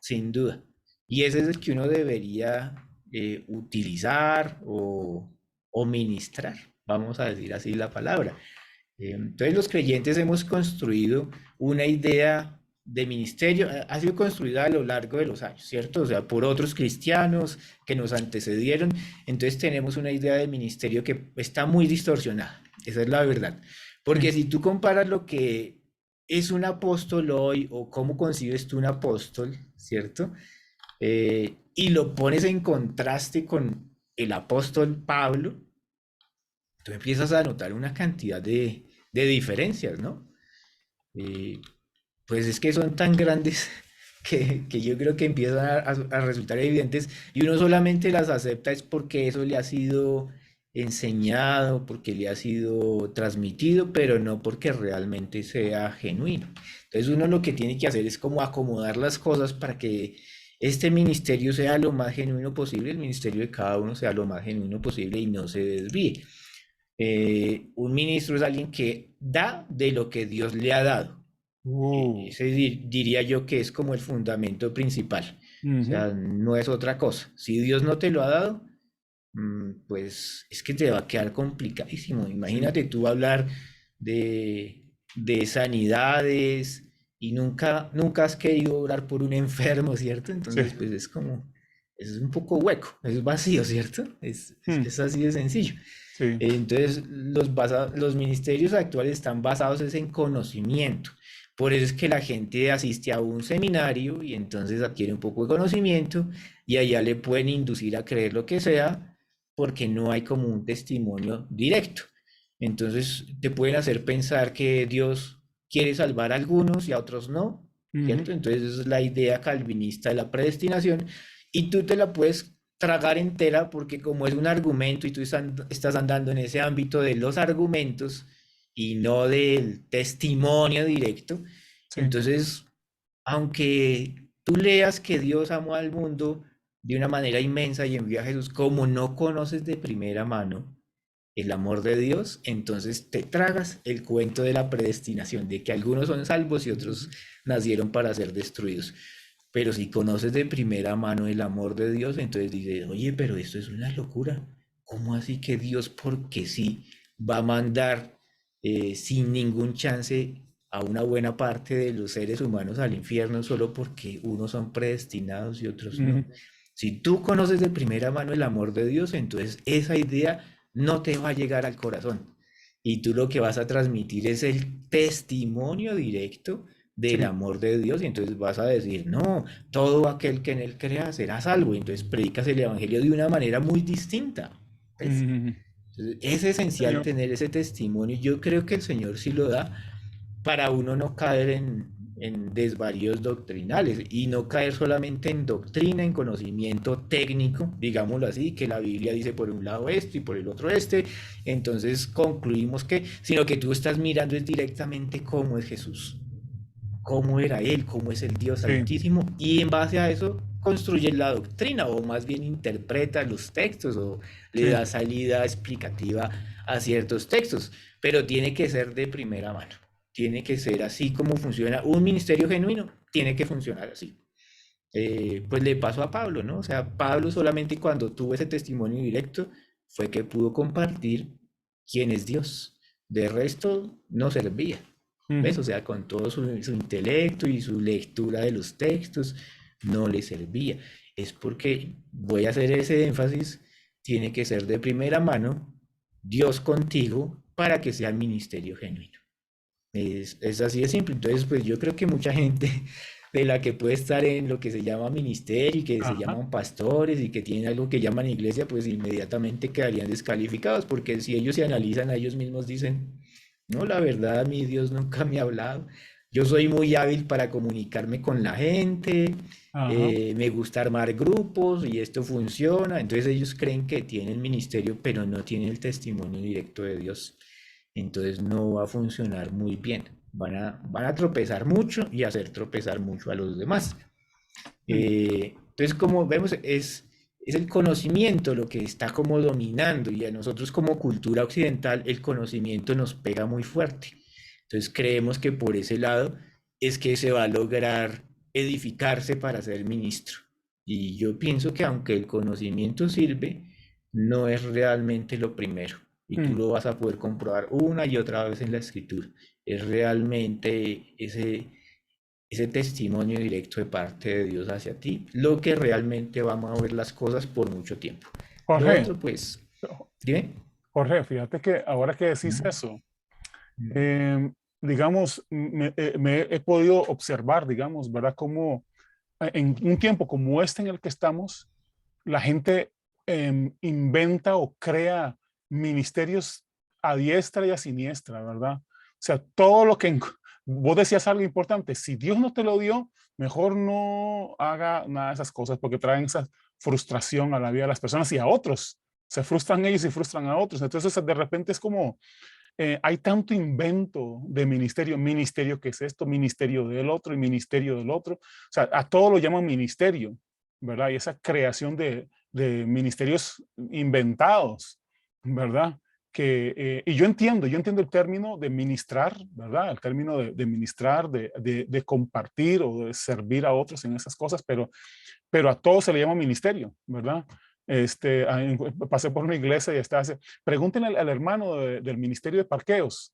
sin duda. Y ese es el que uno debería utilizar o ministrar, vamos a decir así la palabra. Entonces los creyentes hemos construido una idea de ministerio, ha sido construida a lo largo de los años, ¿cierto? O sea, por otros cristianos que nos antecedieron. Entonces tenemos una idea de ministerio que está muy distorsionada, esa es la verdad. Porque Sí. si tú comparas lo que es un apóstol hoy o cómo concibes tú un apóstol, ¿cierto? Y lo pones en contraste con el apóstol Pablo, tú empiezas a notar una cantidad de diferencias, ¿no? Eh, pues es que son tan grandes que yo creo que empiezan a resultar evidentes y uno solamente las acepta es porque eso le ha sido enseñado, porque le ha sido transmitido, pero no porque realmente sea genuino. Entonces uno lo que tiene que hacer es como acomodar las cosas para que este ministerio sea lo más genuino posible, el ministerio de cada uno sea lo más genuino posible y no se desvíe. Un ministro es alguien que da de lo que Dios le ha dado. Uh, Ese diría yo que es como el fundamento principal. O ujú. sea, no es otra cosa. Si Dios no te lo ha dado, pues es que te va a quedar complicadísimo. Sí, Imagínate tú hablar de sanidades y nunca has querido orar por un enfermo, ¿cierto? sí. Entonces, pues es un poco hueco, es vacío, ¿cierto? Mm, Es así de sencillo. sí, Entonces, los ministerios actuales están basados es en conocimiento. Por eso es que la gente asiste a un seminario y entonces adquiere un poco de conocimiento y allá le pueden inducir a creer lo que sea porque no hay como un testimonio directo. Entonces te pueden hacer pensar que Dios quiere salvar a algunos y a otros no, ujú, ¿cierto? Entonces esa es la idea calvinista de la predestinación y tú te la puedes tragar entera porque como es un argumento y tú estás andando en ese ámbito de los argumentos y no del testimonio directo, sí. entonces aunque tú leas que Dios amó al mundo de una manera inmensa y envió a Jesús, como no conoces de primera mano el amor de Dios, entonces te tragas el cuento de la predestinación, de que algunos son salvos y otros nacieron para ser destruidos. Pero si conoces de primera mano el amor de Dios, entonces dices, oye, pero esto es una locura. ¿Cómo así que Dios, porque sí, va a mandar sin ningún chance a una buena parte de los seres humanos al infierno solo porque unos son predestinados y otros Ujú, no? Si tú conoces de primera mano el amor de Dios, entonces esa idea no te va a llegar al corazón. Y tú lo que vas a transmitir es el testimonio directo del sí. amor de Dios y entonces vas a decir, no, todo aquel que en él crea será salvo. Y entonces predicas el evangelio de una manera muy distinta. ¿Ves? Ujú. Entonces, es esencial Señor, tener ese testimonio. Yo creo que el Señor sí lo da para uno no caer en desvaríos doctrinales y no caer solamente en doctrina, en conocimiento técnico, digámoslo así, que la Biblia dice por un lado esto y por el otro este, entonces concluimos que, sino que tú estás mirando es directamente cómo es Jesús, cómo era Él, cómo es el Dios sí. Altísimo, y en base a eso construye la doctrina, o más bien interpreta los textos, o le Sí. da salida explicativa a ciertos textos, pero tiene que ser de primera mano, tiene que ser así como funciona un ministerio genuino, tiene que funcionar así. Pues le pasó a Pablo, ¿no? O sea, Pablo solamente cuando tuvo ese testimonio directo fue que pudo compartir quién es Dios. De resto, no servía. ¿Ves? Ujú. O sea, con todo su intelecto y su lectura de los textos, no le servía. Es porque, voy a hacer ese énfasis, tiene que ser de primera mano, Dios contigo, para que sea ministerio genuino. Es así de simple. Entonces, pues yo creo que mucha gente de la que puede estar en lo que se llama ministerio y que se Ajá. llaman pastores y que tienen algo que llaman iglesia, pues inmediatamente quedarían descalificados, porque si ellos se analizan a ellos mismos dicen, no, la verdad, mi Dios nunca me ha hablado. Yo soy muy hábil para comunicarme con la gente, Ajá. me gusta armar grupos y esto funciona. Entonces ellos creen que tienen ministerio, pero no tienen el testimonio directo de Dios. Entonces no va a funcionar muy bien. Van a tropezar mucho y hacer tropezar mucho a los demás. Sí. Entonces, como vemos, es el conocimiento lo que está como dominando y a nosotros como cultura occidental el conocimiento nos pega muy fuerte. Entonces creemos que por ese lado es que se va a lograr edificarse para ser ministro. Y yo pienso que aunque el conocimiento sirve, no es realmente lo primero. Y tú Mm. lo vas a poder comprobar una y otra vez en la escritura. Es realmente ese testimonio directo de parte de Dios hacia ti, lo que realmente va a mover las cosas por mucho tiempo. Lo Jorge, otro, pues, dime. Jorge, fíjate que ahora que decís Mm, eso, mm, em, digamos, me he podido observar, digamos, ¿verdad? Cómo en un tiempo como este en el que estamos, la gente inventa o crea ministerios a diestra y a siniestra, ¿verdad? O sea, todo lo que vos decías algo importante, si Dios no te lo dio, mejor no haga nada de esas cosas porque traen esa frustración a la vida de las personas y a otros. Se frustran ellos y frustran a otros. Entonces, de repente es como, hay tanto invento de ministerio, ministerio que es esto, ministerio del otro y ministerio del otro. O sea, a todo lo llaman ministerio, ¿verdad? Y esa creación de ministerios inventados, ¿verdad? Y yo entiendo el término de ministrar, ¿verdad? El término de ministrar, de compartir o de servir a otros en esas cosas, pero a todo se le llama ministerio, ¿verdad? Pasé por una iglesia y estaba así, pregúntenle al hermano del ministerio de parqueos.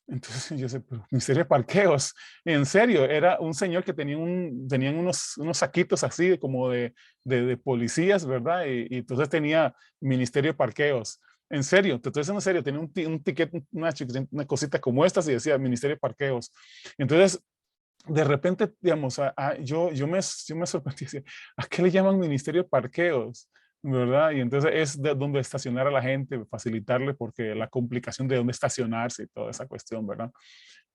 Entonces yo sé, pero ministerio de parqueos, en serio, era un señor que tenían unos saquitos así como de policías, ¿verdad? Y entonces tenía ministerio de parqueos. En serio, te estoy diciendo en serio, tenía un ticket, una cosita como estas y decía ministerio de parqueos. Entonces, de repente, digamos, yo me sorprendí, decía, ¿a qué le llaman ministerio de parqueos? ¿Verdad? Y entonces es de donde estacionar a la gente, facilitarle porque la complicación de dónde estacionarse y toda esa cuestión, ¿verdad?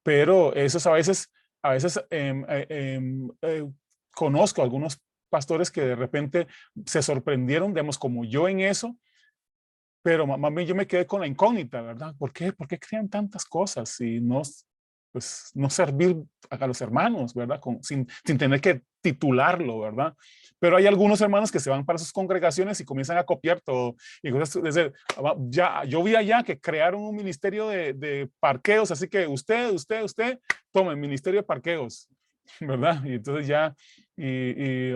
Pero eso es a veces conozco algunos pastores que de repente se sorprendieron, digamos, como yo en eso, pero más bien yo me quedé con la incógnita, ¿verdad? ¿Por qué crean tantas cosas y no, pues, no servir a los hermanos, ¿verdad? Sin tener que titularlo, ¿verdad? Pero hay algunos hermanos que se van para sus congregaciones y comienzan a copiar todo. Y cosas, ya, yo vi allá que crearon un ministerio de parqueos, así que usted, tome el ministerio de parqueos, ¿verdad? Y entonces ya,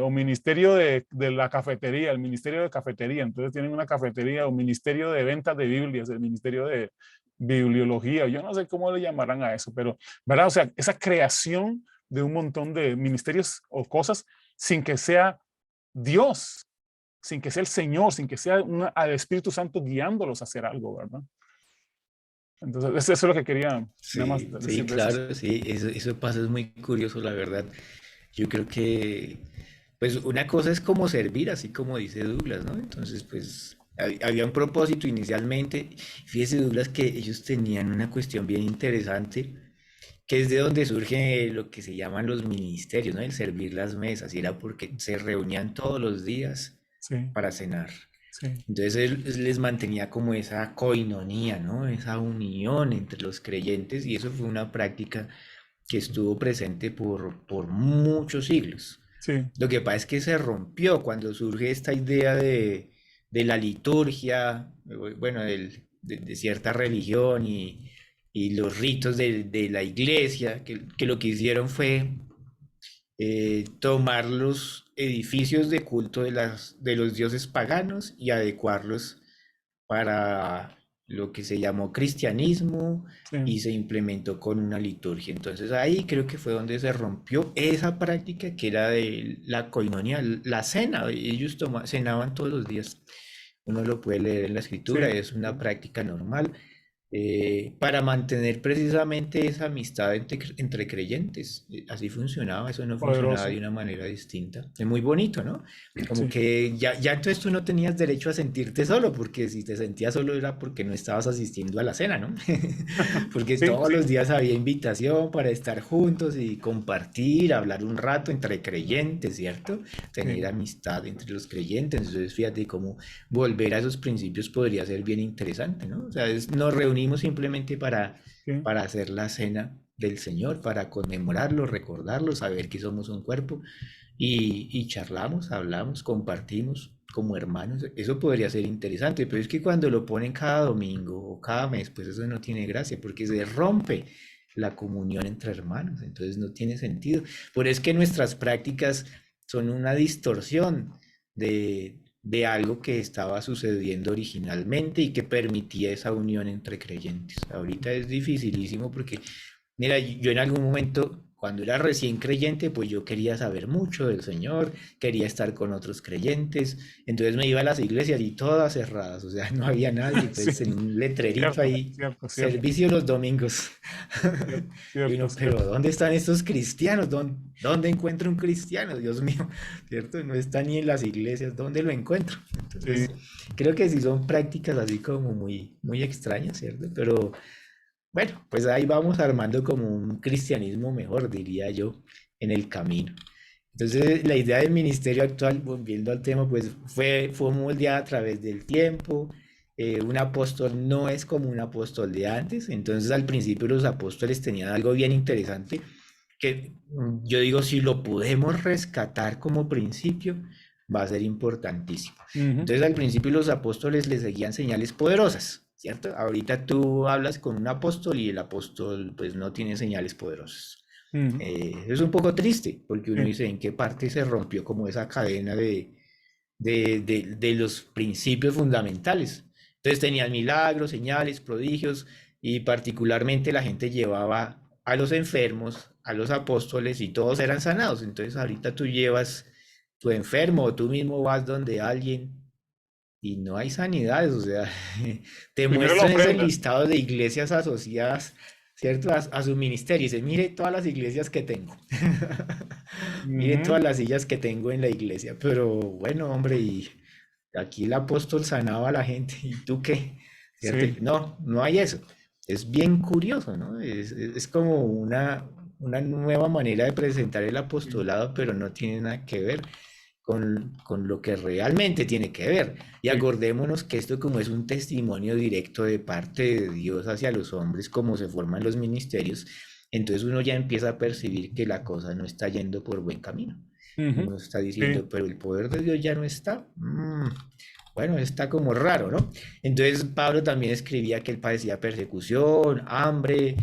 o ministerio de la cafetería, el ministerio de cafetería, entonces tienen una cafetería o ministerio de ventas de Biblias, el ministerio de bibliología, yo no sé cómo le llamarán a eso, pero, ¿verdad? O sea, esa creación de un montón de ministerios o cosas sin que sea Dios, sin que sea el Señor, sin que sea al Espíritu Santo guiándolos a hacer algo, ¿verdad? Entonces, eso es lo que quería nada más sí, sí, decir de eso. claro, sí, eso pasa, es muy curioso, la verdad. Yo creo que, pues, una cosa es como servir, así como dice Douglas, ¿no? Entonces, pues, había un propósito inicialmente. Fíjese, Douglas, que ellos tenían una cuestión bien interesante, que es de donde surge lo que se llaman los ministerios, ¿no? El servir las mesas, y era porque se reunían todos los días Sí, para cenar. sí, Entonces él les mantenía como esa coinonía, ¿no? Esa unión entre los creyentes, y eso fue una práctica que estuvo presente por muchos siglos. sí, Lo que pasa es que se rompió cuando surge esta idea de la liturgia, bueno, de cierta religión y los ritos de la iglesia, que lo que hicieron fue tomar los edificios de culto de los dioses paganos y adecuarlos para lo que se llamó cristianismo y sí. se implementó con una liturgia. Entonces ahí creo que fue donde se rompió esa práctica que era de la coinonía, la cena. Ellos cenaban todos los días. Uno lo puede leer en la escritura, Sí, es una sí, práctica normal. para mantener precisamente esa amistad entre creyentes. Así funcionaba, eso no funcionaba de Poderoso. una manera distinta. Es muy bonito, ¿no? Como Sí, que ya entonces tú no tenías derecho a sentirte solo, porque si te sentías solo era porque no estabas asistiendo a la cena, ¿no? Porque sí, todos sí, los días había invitación para estar juntos y compartir, hablar un rato entre creyentes, ¿cierto? Tener sí, amistad entre los creyentes. Entonces, fíjate cómo volver a esos principios podría ser bien interesante, ¿no? O sea, nos reunimos simplemente sí. para hacer la cena del Señor, para conmemorarlo, recordarlo, saber que somos un cuerpo y charlamos, hablamos, compartimos como hermanos. Eso podría ser interesante, pero es que cuando lo ponen cada domingo o cada mes, pues eso no tiene gracia porque se rompe la comunión entre hermanos, entonces no tiene sentido. Por eso es que nuestras prácticas son una distorsión de algo que estaba sucediendo originalmente y que permitía esa unión entre creyentes. Ahorita es dificilísimo porque, mira, yo en algún momento, cuando era recién creyente, pues yo quería saber mucho del Señor, quería estar con otros creyentes, entonces me iba a las iglesias y todas cerradas, o sea, no había nadie, Sí, pues en un letrerito cierto, ahí, cierto, cierto, servicio los domingos. cierto, Y cierto, uno, pero cierto. ¿dónde están estos cristianos? ¿Dónde encuentro un cristiano? Dios mío, ¿cierto? No está ni en las iglesias, ¿dónde lo encuentro? Sí, Entonces, creo que sí son prácticas así como muy, muy extrañas, ¿cierto? Pero bueno, pues ahí vamos armando como un cristianismo mejor, diría yo, en el camino. Entonces, la idea del ministerio actual, volviendo al tema, pues fue moldeada a través del tiempo. Un apóstol no es como un apóstol de antes. Entonces, al principio los apóstoles tenían algo bien interesante que yo digo, si lo podemos rescatar como principio, va a ser importantísimo. ujú, Entonces, al principio los apóstoles les seguían señales poderosas, ¿cierto? Ahorita tú hablas con un apóstol y el apóstol pues no tiene señales poderosas. ujú, Es un poco triste porque uno sí, dice en qué parte se rompió como esa cadena de los principios fundamentales. Entonces tenían milagros, señales, prodigios y particularmente la gente llevaba a los enfermos, a los apóstoles y todos eran sanados. Entonces ahorita tú llevas tu enfermo o tú mismo vas donde alguien y no hay sanidades, o sea, te primero lo muestran ese ofrenda. listado de iglesias asociadas, ¿cierto? A su ministerio. Y dice, mire todas las iglesias que tengo. Mire Ujú, todas las sillas que tengo en la iglesia. Pero bueno, hombre, y aquí el apóstol sanaba a la gente. ¿Y tú qué? ¿Cierto? sí, No, no hay eso. Es bien curioso, ¿no? Es como una nueva manera de presentar el sí, apostolado, pero no tiene nada que ver con lo que realmente tiene que ver. Y sí, acordémonos que esto como es un testimonio directo de parte de Dios hacia los hombres, como se forman los ministerios, entonces uno ya empieza a percibir que la cosa no está yendo por buen camino. ujú, Uno está sí, diciendo, pero el poder de Dios ya no está. Bueno, está como raro, ¿no? Entonces Pablo también escribía que él padecía persecución, hambre,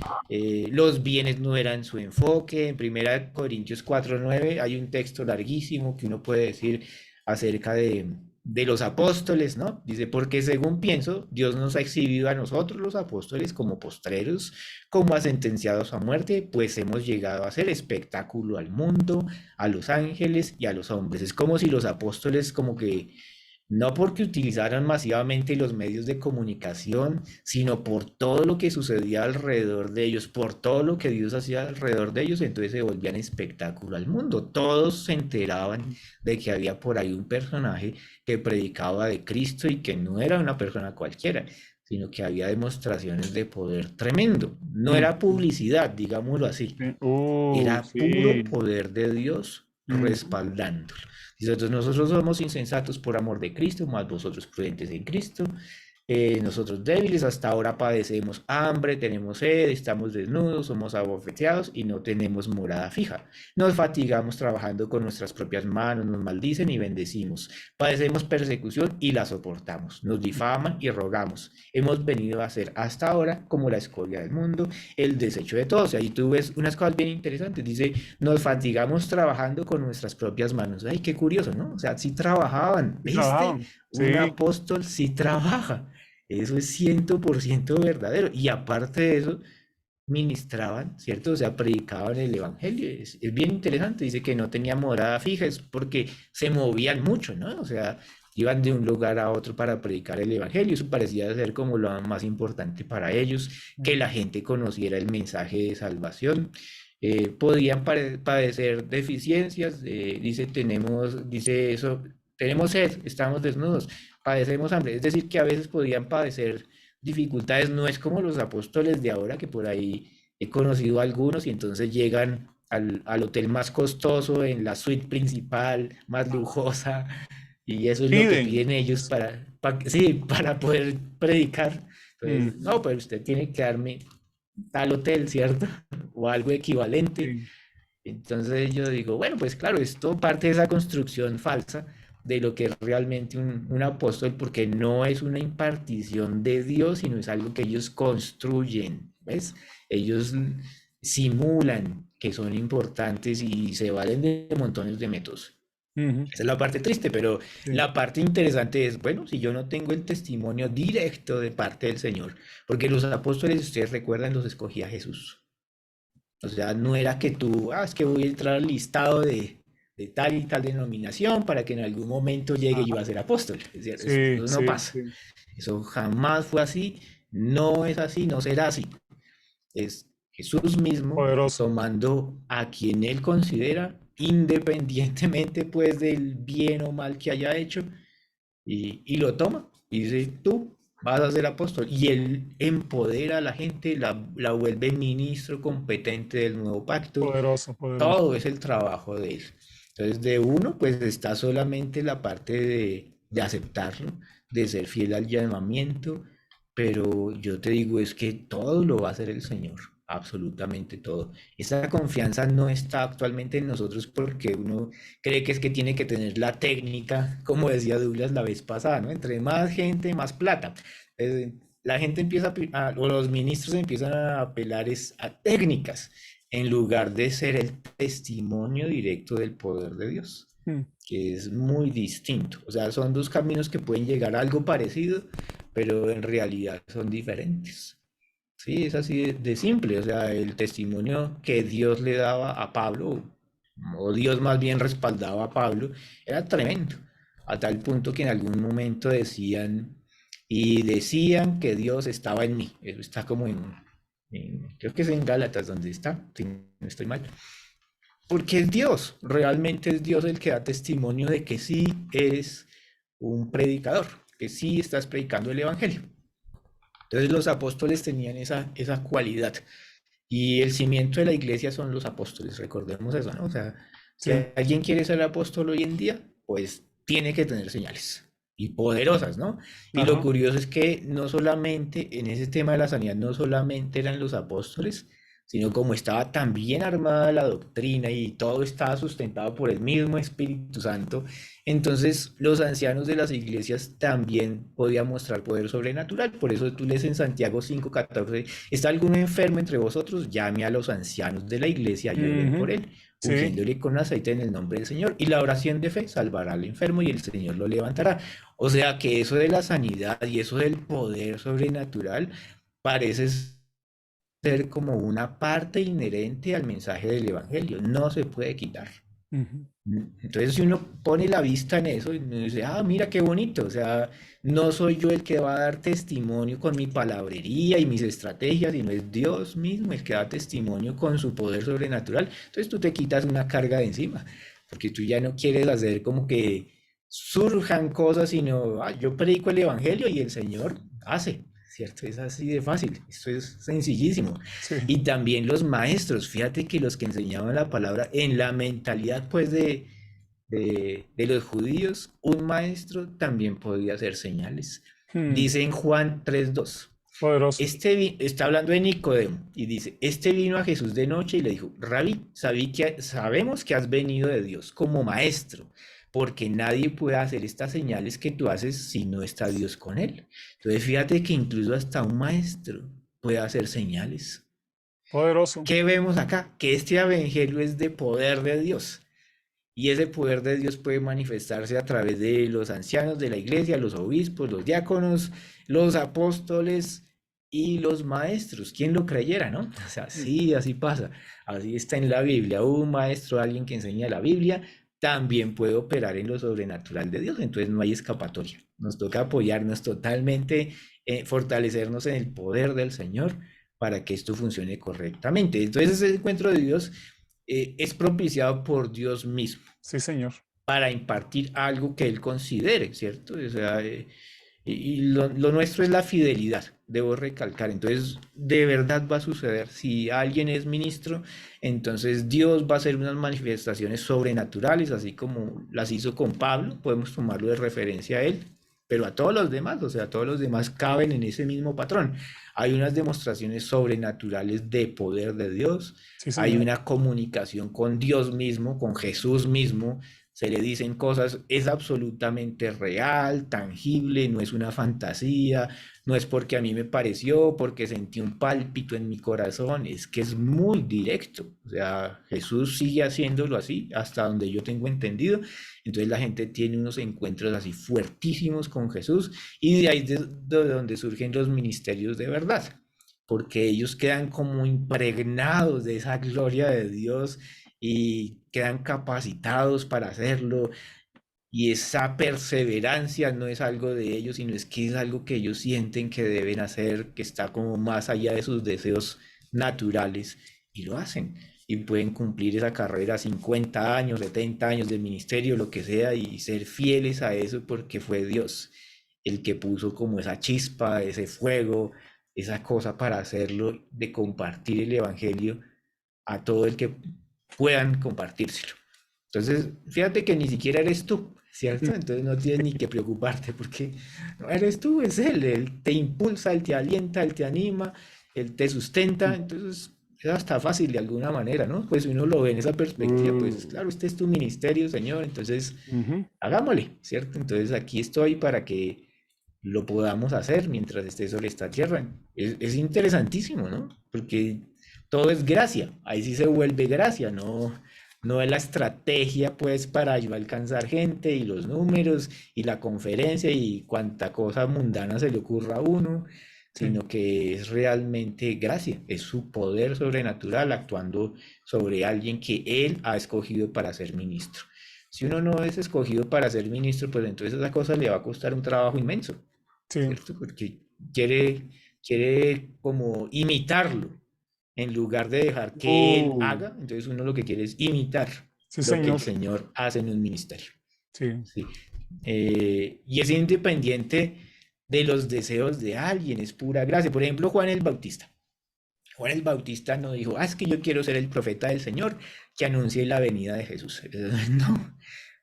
los bienes no eran su enfoque. En 1 Corintios 4:9 hay un texto larguísimo que uno puede decir acerca de los apóstoles, ¿no? Dice, porque según pienso, Dios nos ha exhibido a nosotros los apóstoles como postreros, como a sentenciados a muerte, pues hemos llegado a ser espectáculo al mundo, a los ángeles y a los hombres. Es como si los apóstoles como que no porque utilizaran masivamente los medios de comunicación, sino por todo lo que sucedía alrededor de ellos, por todo lo que Dios hacía alrededor de ellos, entonces se volvían espectáculo al mundo. Todos se enteraban de que había por ahí un personaje que predicaba de Cristo y que no era una persona cualquiera, sino que había demostraciones de poder tremendo. No era ujú, publicidad, digámoslo así, sí, era puro sí, poder de Dios ujú, respaldándolo. Dice, entonces nosotros somos insensatos por amor de Cristo, más vosotros prudentes en Cristo. Nosotros débiles hasta ahora padecemos hambre, tenemos sed, estamos desnudos, somos abofeteados y no tenemos morada fija. Nos fatigamos trabajando con nuestras propias manos, nos maldicen y bendecimos. Padecemos persecución y la soportamos. Nos difaman y rogamos. Hemos venido a ser hasta ahora como la escoria del mundo, el desecho de todos. Y ahí tú ves unas cosas bien interesantes. Dice, nos fatigamos trabajando con nuestras propias manos. Ay, qué curioso, ¿no? O sea, sí trabajaban. y ¿Viste? trabajaban, Un sí, apóstol sí trabaja. Eso es 100% verdadero. Y aparte de eso, ministraban, ¿cierto? O sea, predicaban el evangelio. Es bien interesante. Dice que no tenía morada fija, es porque se movían mucho, ¿no? O sea, iban de un lugar a otro para predicar el evangelio. Eso parecía ser como lo más importante para ellos, que la gente conociera el mensaje de salvación. Podían padecer deficiencias, dice eso, tenemos sed, estamos desnudos, padecemos hambre. Es decir, que a veces podían padecer dificultades. No es como los apóstoles de ahora, que por ahí he conocido a algunos y entonces llegan al hotel más costoso, en la suite principal, más lujosa, y eso es lo que Piden. piden ellos sí, para poder predicar. Entonces, Mm, no, pero usted tiene que darme tal hotel, ¿cierto? O algo equivalente. sí. Entonces yo digo, bueno, pues claro, esto parte de esa construcción falsa de lo que es realmente un apóstol, porque no es una impartición de Dios, sino es algo que ellos construyen, ¿ves? Ellos simulan que son importantes y se valen de montones de métodos. Ujú, Esa es la parte triste, pero sí. la parte interesante es, bueno, si yo no tengo el testimonio directo de parte del Señor, porque los apóstoles, ustedes recuerdan, los escogía Jesús. O sea, no era que tú, es que voy a entrar al listado de tal y tal denominación para que en algún momento llegue y Ajá. va a ser apóstol. Es decir, Sí, eso no sí, pasa. sí. Eso jamás fue así, no es así, no será así. Es Jesús mismo Poderoso. tomando a quien él considera, independientemente pues del bien o mal que haya hecho, y lo toma y dice, tú vas a ser apóstol. Y él empodera a la gente, la vuelve ministro competente del nuevo pacto. Poderoso, poderoso. Todo es el trabajo de él. Entonces, de uno, pues está solamente la parte de aceptarlo, de ser fiel al llamamiento, pero yo te digo, es que todo lo va a hacer el Señor, absolutamente todo. Esa confianza no está actualmente en nosotros porque uno cree que es que tiene que tener la técnica, como decía Douglas la vez pasada, ¿no? Entre más gente, más plata. Eh, la gente empieza o los ministros empiezan a apelar a técnicas en lugar de ser el testimonio directo del poder de Dios, Mm, que es muy distinto. O sea, son dos caminos que pueden llegar a algo parecido, pero en realidad son diferentes. Sí, es así de simple. O sea, el testimonio que Dios le daba a Pablo, o Dios más bien respaldaba a Pablo, era tremendo. A tal punto que en algún momento decían que Dios estaba en mí. Eso está como creo que es en Gálatas donde está, si no estoy mal. Porque es Dios, realmente es Dios el que da testimonio de que sí eres un predicador, que sí estás predicando el Evangelio. Entonces los apóstoles tenían esa cualidad. Y el cimiento de la iglesia son los apóstoles, recordemos eso, ¿no? O sea, si sí. alguien quiere ser apóstol hoy en día, pues tiene que tener señales y poderosas, ¿no? Y lo Ajá. curioso es que no solamente en ese tema de la sanidad, no solamente eran los apóstoles, sino como estaba tan bien armada la doctrina y todo estaba sustentado por el mismo Espíritu Santo, entonces los ancianos de las iglesias también podían mostrar poder sobrenatural. Por eso tú lees en Santiago 5:14, ¿está algún enfermo entre vosotros? Llame a los ancianos de la iglesia y oren por Ujú, él, sí. ungiéndole con aceite en el nombre del Señor. Y la oración de fe salvará al enfermo y el Señor lo levantará. O sea que eso de la sanidad y eso del poder sobrenatural parece ser como una parte inherente al mensaje del Evangelio. No se puede quitar. Ujú. Entonces, si uno pone la vista en eso y uno dice, mira qué bonito, o sea, no soy yo el que va a dar testimonio con mi palabrería y mis estrategias, sino es Dios mismo el que da testimonio con su poder sobrenatural. Entonces tú te quitas una carga de encima, porque tú ya no quieres hacer como que surjan cosas, sino yo predico el evangelio y el Señor hace, ¿cierto? Es así de fácil, esto es sencillísimo. Sí. Y también los maestros, fíjate que los que enseñaban la palabra en la mentalidad pues de los judíos, un maestro también podía hacer señales. Mm, Dice en Juan 3:2, poderoso. está hablando de Nicodemo y dice, este vino a Jesús de noche y le dijo, Rabí, sabemos que has venido de Dios como maestro, porque nadie puede hacer estas señales que tú haces si no está Dios con él. Entonces fíjate que incluso hasta un maestro puede hacer señales. Poderoso. ¿Qué vemos acá? Que este evangelio es de poder de Dios. Y ese poder de Dios puede manifestarse a través de los ancianos de la iglesia, los obispos, los diáconos, los apóstoles y los maestros. ¿Quién lo creyera, no? O sea, Mm, sí, así pasa. Así está en la Biblia. Un maestro, alguien que enseña la Biblia, también puede operar en lo sobrenatural de Dios. Entonces no hay escapatoria. Nos toca apoyarnos totalmente, fortalecernos en el poder del Señor para que esto funcione correctamente. Entonces ese encuentro de Dios es propiciado por Dios mismo Sí, Señor. para impartir algo que Él considere, ¿cierto? O sea, y lo nuestro es la fidelidad, debo recalcar. Entonces, de verdad va a suceder. Si alguien es ministro, entonces Dios va a hacer unas manifestaciones sobrenaturales, así como las hizo con Pablo, podemos tomarlo de referencia a él, pero a todos los demás, o sea, todos los demás caben en ese mismo patrón. Hay unas demostraciones sobrenaturales de poder de Dios, Sí, hay Señor. una comunicación con Dios mismo, con Jesús mismo, se le dicen cosas, es absolutamente real, tangible, no es una fantasía, no es porque a mí me pareció, porque sentí un pálpito en mi corazón, es que es muy directo. O sea, Jesús sigue haciéndolo así, hasta donde yo tengo entendido. Entonces la gente tiene unos encuentros así fuertísimos con Jesús y de ahí de donde surgen los ministerios de verdad, porque ellos quedan como impregnados de esa gloria de Dios y quedan capacitados para hacerlo. Y esa perseverancia no es algo de ellos, sino es que es algo que ellos sienten que deben hacer, que está como más allá de sus deseos naturales y lo hacen. Y pueden cumplir esa carrera 50 años, 70 años de ministerio, lo que sea, y ser fieles a eso porque fue Dios el que puso como esa chispa, ese fuego, esa cosa para hacerlo, de compartir el evangelio a todo el que puedan compartírselo. Entonces, fíjate que ni siquiera eres tú, ¿cierto? Entonces no tienes ni que preocuparte porque no eres tú, es él te impulsa, él te alienta, él te anima, él te sustenta, entonces es hasta fácil de alguna manera, ¿no? Pues si uno lo ve en esa perspectiva, pues Mm, claro, este es tu ministerio, Señor, entonces ujú. hagámosle, ¿cierto? Entonces aquí estoy para que lo podamos hacer mientras esté sobre esta tierra. Es interesantísimo, ¿no? Porque todo es gracia, ahí sí se vuelve gracia, no, no es la estrategia pues para yo alcanzar gente y los números y la conferencia y cuanta cosa mundana se le ocurra a uno, Sí, sino que es realmente gracia, es su poder sobrenatural actuando sobre alguien que él ha escogido para ser ministro. Si uno no es escogido para ser ministro, pues entonces esa cosa le va a costar un trabajo inmenso, sí. ¿cierto? Porque quiere como imitarlo en lugar de dejar que él Uh, haga, entonces uno lo que quiere es imitar sí, lo que el Señor. Señor hace en un ministerio. Sí. ¿Sí? Y es independiente de los deseos de alguien, es pura gracia. Por ejemplo, Juan el Bautista. Juan el Bautista no dijo, es que yo quiero ser el profeta del Señor que anuncie la venida de Jesús. No,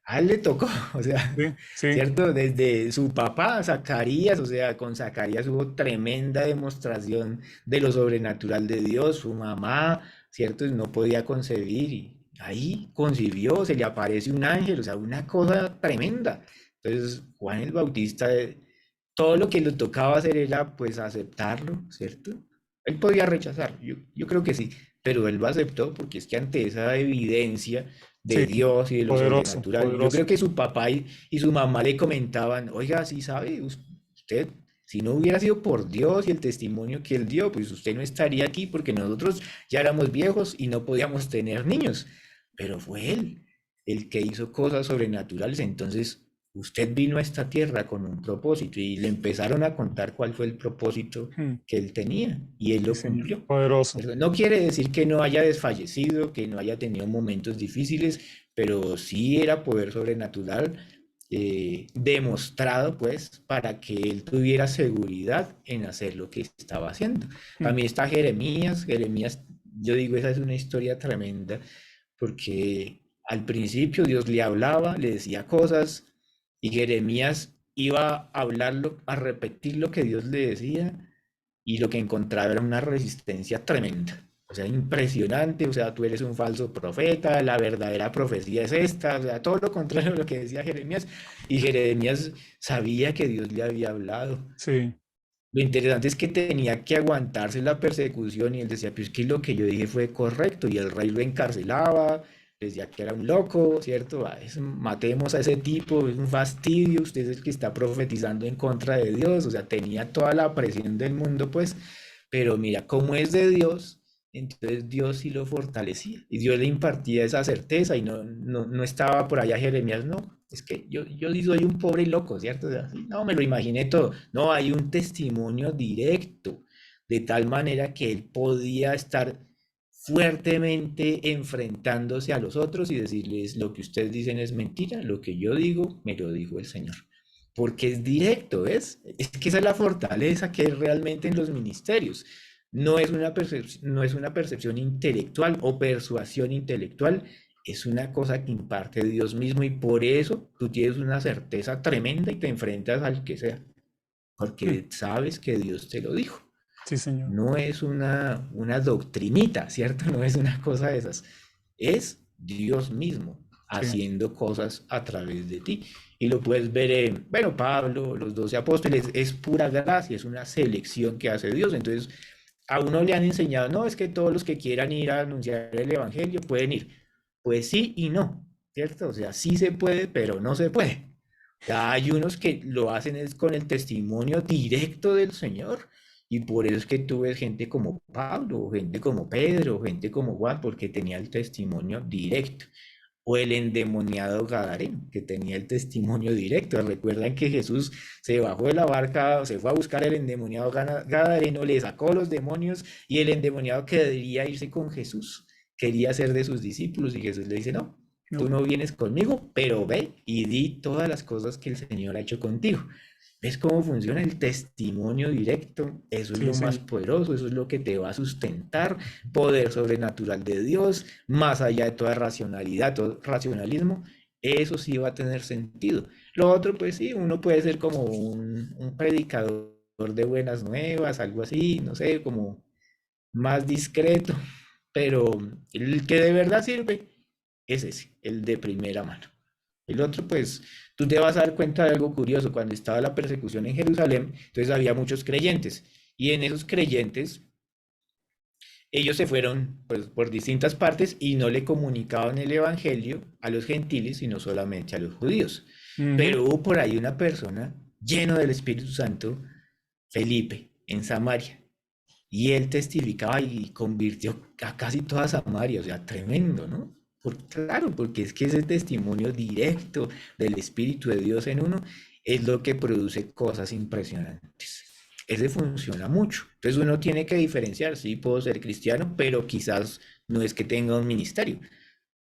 a él le tocó, o sea, Sí, sí. ¿cierto? Desde su papá, Zacarías, o sea, con Zacarías hubo tremenda demostración de lo sobrenatural de Dios, su mamá, ¿cierto? No podía concebir y ahí concibió, se le aparece un ángel, o sea, una cosa tremenda. Entonces, Juan el Bautista, todo lo que le tocaba hacer era pues aceptarlo, ¿cierto? Él podía rechazar, yo creo que sí, pero él lo aceptó porque es que ante esa evidencia de Sí. Dios y de lo Poderoso, sobrenatural, yo creo poderoso. que su papá y su mamá le comentaban, oiga, sí sabe, usted, si no hubiera sido por Dios y el testimonio que él dio, pues usted no estaría aquí porque nosotros ya éramos viejos y no podíamos tener niños, pero fue él el que hizo cosas sobrenaturales, entonces usted vino a esta tierra con un propósito y le empezaron a contar cuál fue el propósito Mm, que él tenía y él sí, lo Señor. cumplió. Poderoso. Pero no quiere decir que no haya desfallecido, que no haya tenido momentos difíciles, pero sí era poder sobrenatural demostrado pues para que él tuviera seguridad en hacer lo que estaba haciendo. Mm, También está Jeremías, Jeremías, yo digo, esa es una historia tremenda porque al principio Dios le hablaba, le decía cosas y Jeremías iba a hablarlo, a repetir lo que Dios le decía y lo que encontraba era una resistencia tremenda. O sea, impresionante, o sea, tú eres un falso profeta, la verdadera profecía es esta, o sea, todo lo contrario de lo que decía Jeremías. Y Jeremías sabía que Dios le había hablado. sí. Lo interesante es que tenía que aguantarse la persecución y él decía, pues que lo que yo dije fue correcto y el rey lo encarcelaba, decía que era un loco, ¿cierto? Matemos a ese tipo, es un fastidio, usted es el que está profetizando en contra de Dios, o sea, tenía toda la presión del mundo, pues, pero mira cómo es de Dios, entonces Dios sí lo fortalecía y Dios le impartía esa certeza y no estaba por allá Jeremías, no, es que yo sí soy un pobre y loco, ¿cierto? O sea, sí, no, me lo imaginé todo. No, hay un testimonio directo, de tal manera que él podía estar fuertemente enfrentándose a los otros y decirles, lo que ustedes dicen es mentira, lo que yo digo, me lo dijo el Señor. Porque es directo, ¿ves? Es que esa es la fortaleza que es realmente en los ministerios. No es una percepción intelectual o persuasión intelectual, es una cosa que imparte Dios mismo y por eso tú tienes una certeza tremenda y te enfrentas al que sea, Mm. porque sabes que Dios te lo dijo. Sí, Señor. No es una doctrinita, ¿cierto? No es una cosa de esas. Es Dios mismo Sí, haciendo cosas a través de ti. Y lo puedes ver en, bueno, Pablo, los 12 apóstoles, es pura gracia, es una selección que hace Dios. Entonces, a uno le han enseñado, no, es que todos los que quieran ir a anunciar el Evangelio pueden ir. Pues sí y no, ¿cierto? O sea, sí se puede, pero no se puede. O sea, hay unos que lo hacen es con el testimonio directo del Señor y por eso es que tú ves gente como Pablo, gente como Pedro, gente como Juan, porque tenía el testimonio directo. O el endemoniado Gadareno, que tenía el testimonio directo. Recuerdan que Jesús se bajó de la barca, se fue a buscar el endemoniado Gadareno, le sacó los demonios y el endemoniado quería irse con Jesús. Quería ser de sus discípulos y Jesús le dice, no, tú no, no vienes conmigo, pero ve y di todas las cosas que el Señor ha hecho contigo. ¿Ves cómo funciona el testimonio directo? Eso es sí, lo más Señor. poderoso, eso es lo que te va a sustentar, poder sobrenatural de Dios, más allá de toda racionalidad, todo racionalismo, eso sí va a tener sentido. Lo otro, pues sí, uno puede ser como un predicador de buenas nuevas, algo así, no sé, como más discreto, pero el que de verdad sirve es ese, el de primera mano. El otro, pues, tú te vas a dar cuenta de algo curioso. Cuando estaba la persecución en Jerusalén, entonces había muchos creyentes. Y en esos creyentes, ellos se fueron pues, por distintas partes y no le comunicaban el evangelio a los gentiles, sino solamente a los judíos. Ujú. Pero hubo por ahí una persona lleno del Espíritu Santo, Felipe, en Samaria. Y él testificaba y convirtió a casi toda Samaria, o sea, tremendo, ¿no? Claro, porque es que ese testimonio directo del Espíritu de Dios en uno es lo que produce cosas impresionantes. Ese funciona mucho. Entonces uno tiene que diferenciar, sí, puedo ser cristiano, pero quizás no es que tenga un ministerio.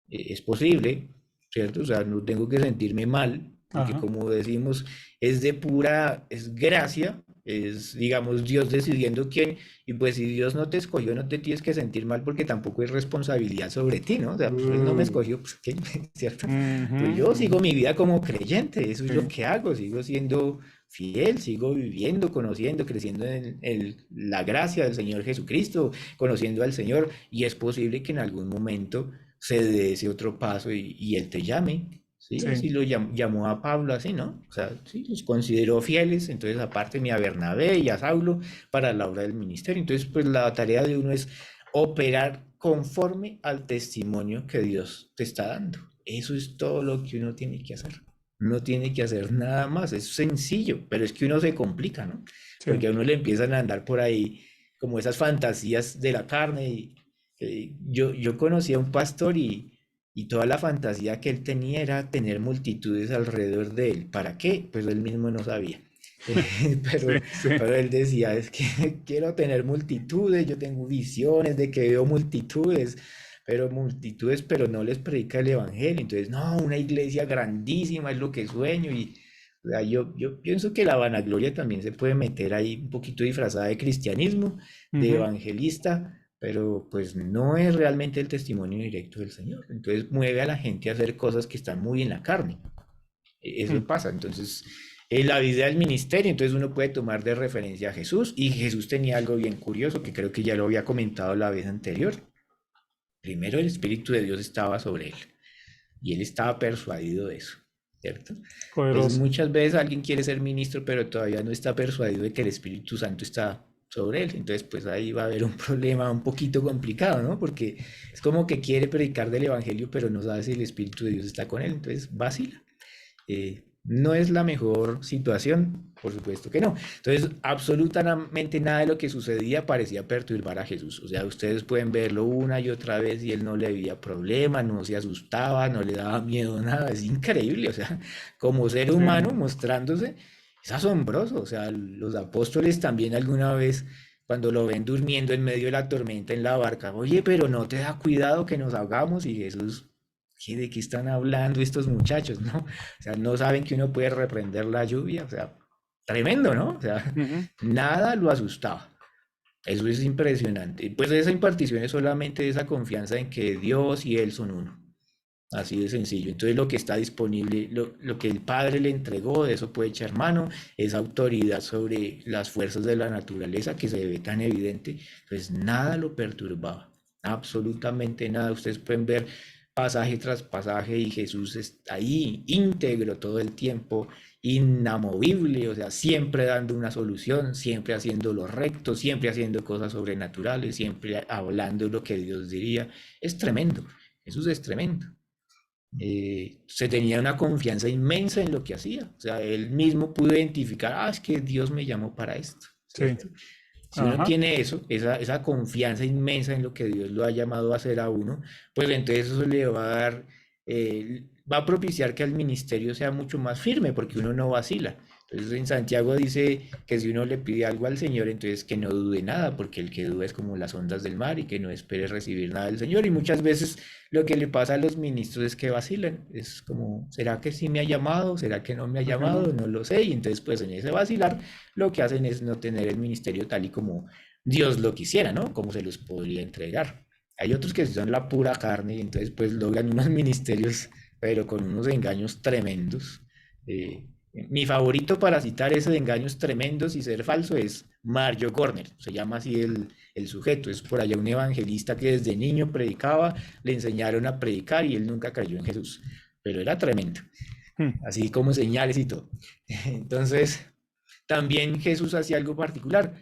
Es posible, ¿cierto? O sea, no tengo que sentirme mal, porque Ajá. como decimos, es de pura, es gracia, es, digamos, Dios decidiendo quién, y pues si Dios no te escogió, no te tienes que sentir mal porque tampoco es responsabilidad sobre ti, ¿no? O sea, pues Él no me Uh, escogió, pues, ¿qué? ¿Cierto? ujú, Pues yo ujú. sigo mi vida como creyente, eso es lo Sí, que hago, sigo siendo fiel, sigo viviendo, conociendo, creciendo en la gracia del Señor Jesucristo, conociendo al Señor, y es posible que en algún momento se dé ese otro paso y Él te llame. Sí, sí. así lo llamó a Pablo, así, ¿no? O sea, sí, los consideró fieles, entonces aparte a Bernabé y a Saulo para la obra del ministerio. Entonces, pues la tarea de uno es operar conforme al testimonio que Dios te está dando. Eso es todo lo que uno tiene que hacer. No tiene que hacer nada más, es sencillo, pero es que uno se complica, ¿no? Sí. Porque a uno le empiezan a andar por ahí como esas fantasías de la carne. Yo conocí a un pastor y toda la fantasía que él tenía era tener multitudes alrededor de él. ¿Para qué? Pues él mismo no sabía. Sí, Pero, sí. pero él decía, es que quiero tener multitudes, yo tengo visiones de que veo multitudes, pero no les predica el evangelio. Entonces, no, una iglesia grandísima es lo que sueño. Y o sea, yo pienso que la vanagloria también se puede meter ahí un poquito disfrazada de cristianismo, de Ujú. evangelista, pero pues no es realmente el testimonio directo del Señor. Entonces mueve a la gente a hacer cosas que están muy en la carne. Eso Mm. pasa. Entonces, la vida del ministerio, entonces uno puede tomar de referencia a Jesús y Jesús tenía algo bien curioso que creo que ya lo había comentado la vez anterior. Primero el Espíritu de Dios estaba sobre él y él estaba persuadido de eso, ¿cierto? Entonces Poderoso. muchas veces alguien quiere ser ministro pero todavía no está persuadido de que el Espíritu Santo está sobre él. Entonces pues ahí va a haber un problema un poquito complicado, ¿no? Porque es como que quiere predicar del Evangelio pero no sabe si el Espíritu de Dios está con él, entonces vacila. ¿No es la mejor situación? Por supuesto que no. Entonces, absolutamente nada de lo que sucedía parecía perturbar a Jesús. O sea, ustedes pueden verlo una y otra vez y él no le veía problema, no se asustaba, no le daba miedo, nada. Es increíble. O sea, como ser Sí. humano mostrándose, es asombroso. O sea, los apóstoles también alguna vez, cuando lo ven durmiendo en medio de la tormenta en la barca, oye, pero no te da cuidado que nos ahogamos. Y Jesús, ¿qué, de qué están hablando estos muchachos, no? O sea, no saben que uno puede reprender la lluvia, o sea, tremendo, ¿no? O sea, Ujú. nada lo asustaba. Eso es impresionante. Pues esa impartición es solamente esa confianza en que Dios y Él son uno. Así de sencillo. Entonces lo que está disponible, lo que el Padre le entregó, de eso puede echar mano, esa autoridad sobre las fuerzas de la naturaleza que se ve tan evidente, pues nada lo perturbaba, absolutamente nada. Ustedes pueden ver pasaje tras pasaje y Jesús está ahí, íntegro todo el tiempo, inamovible, o sea, siempre dando una solución, siempre haciendo lo recto, siempre haciendo cosas sobrenaturales, siempre hablando lo que Dios diría. Es tremendo, Jesús es tremendo. Se tenía una confianza inmensa en lo que hacía. O sea, él mismo pudo identificar, es que Dios me llamó para esto, Sí. ¿cierto? Si uno Ajá. tiene eso, esa confianza inmensa en lo que Dios lo ha llamado a hacer a uno, pues entonces eso le va a dar, va a propiciar que el ministerio sea mucho más firme, porque uno no vacila. Entonces en Santiago dice que si uno le pide algo al Señor, entonces que no dude nada, porque el que duda es como las ondas del mar y que no espere recibir nada del Señor. Y muchas veces lo que le pasa a los ministros es que vacilan. Es como, ¿será que sí me ha llamado? ¿Será que no me ha Ujú. llamado? No lo sé. Y entonces pues en ese vacilar lo que hacen es no tener el ministerio tal y como Dios lo quisiera, ¿no? Como se los podría entregar. Hay otros que son la pura carne y entonces pues logran unos ministerios, pero con unos engaños tremendos. Mi favorito para citar ese de engaños tremendos y ser falso es Mario Gorner, se llama así el sujeto, es por allá un evangelista que desde niño predicaba, le enseñaron a predicar y él nunca creyó en Jesús, pero era tremendo, Mm. así como señales y todo. Entonces, también Jesús hacía algo particular.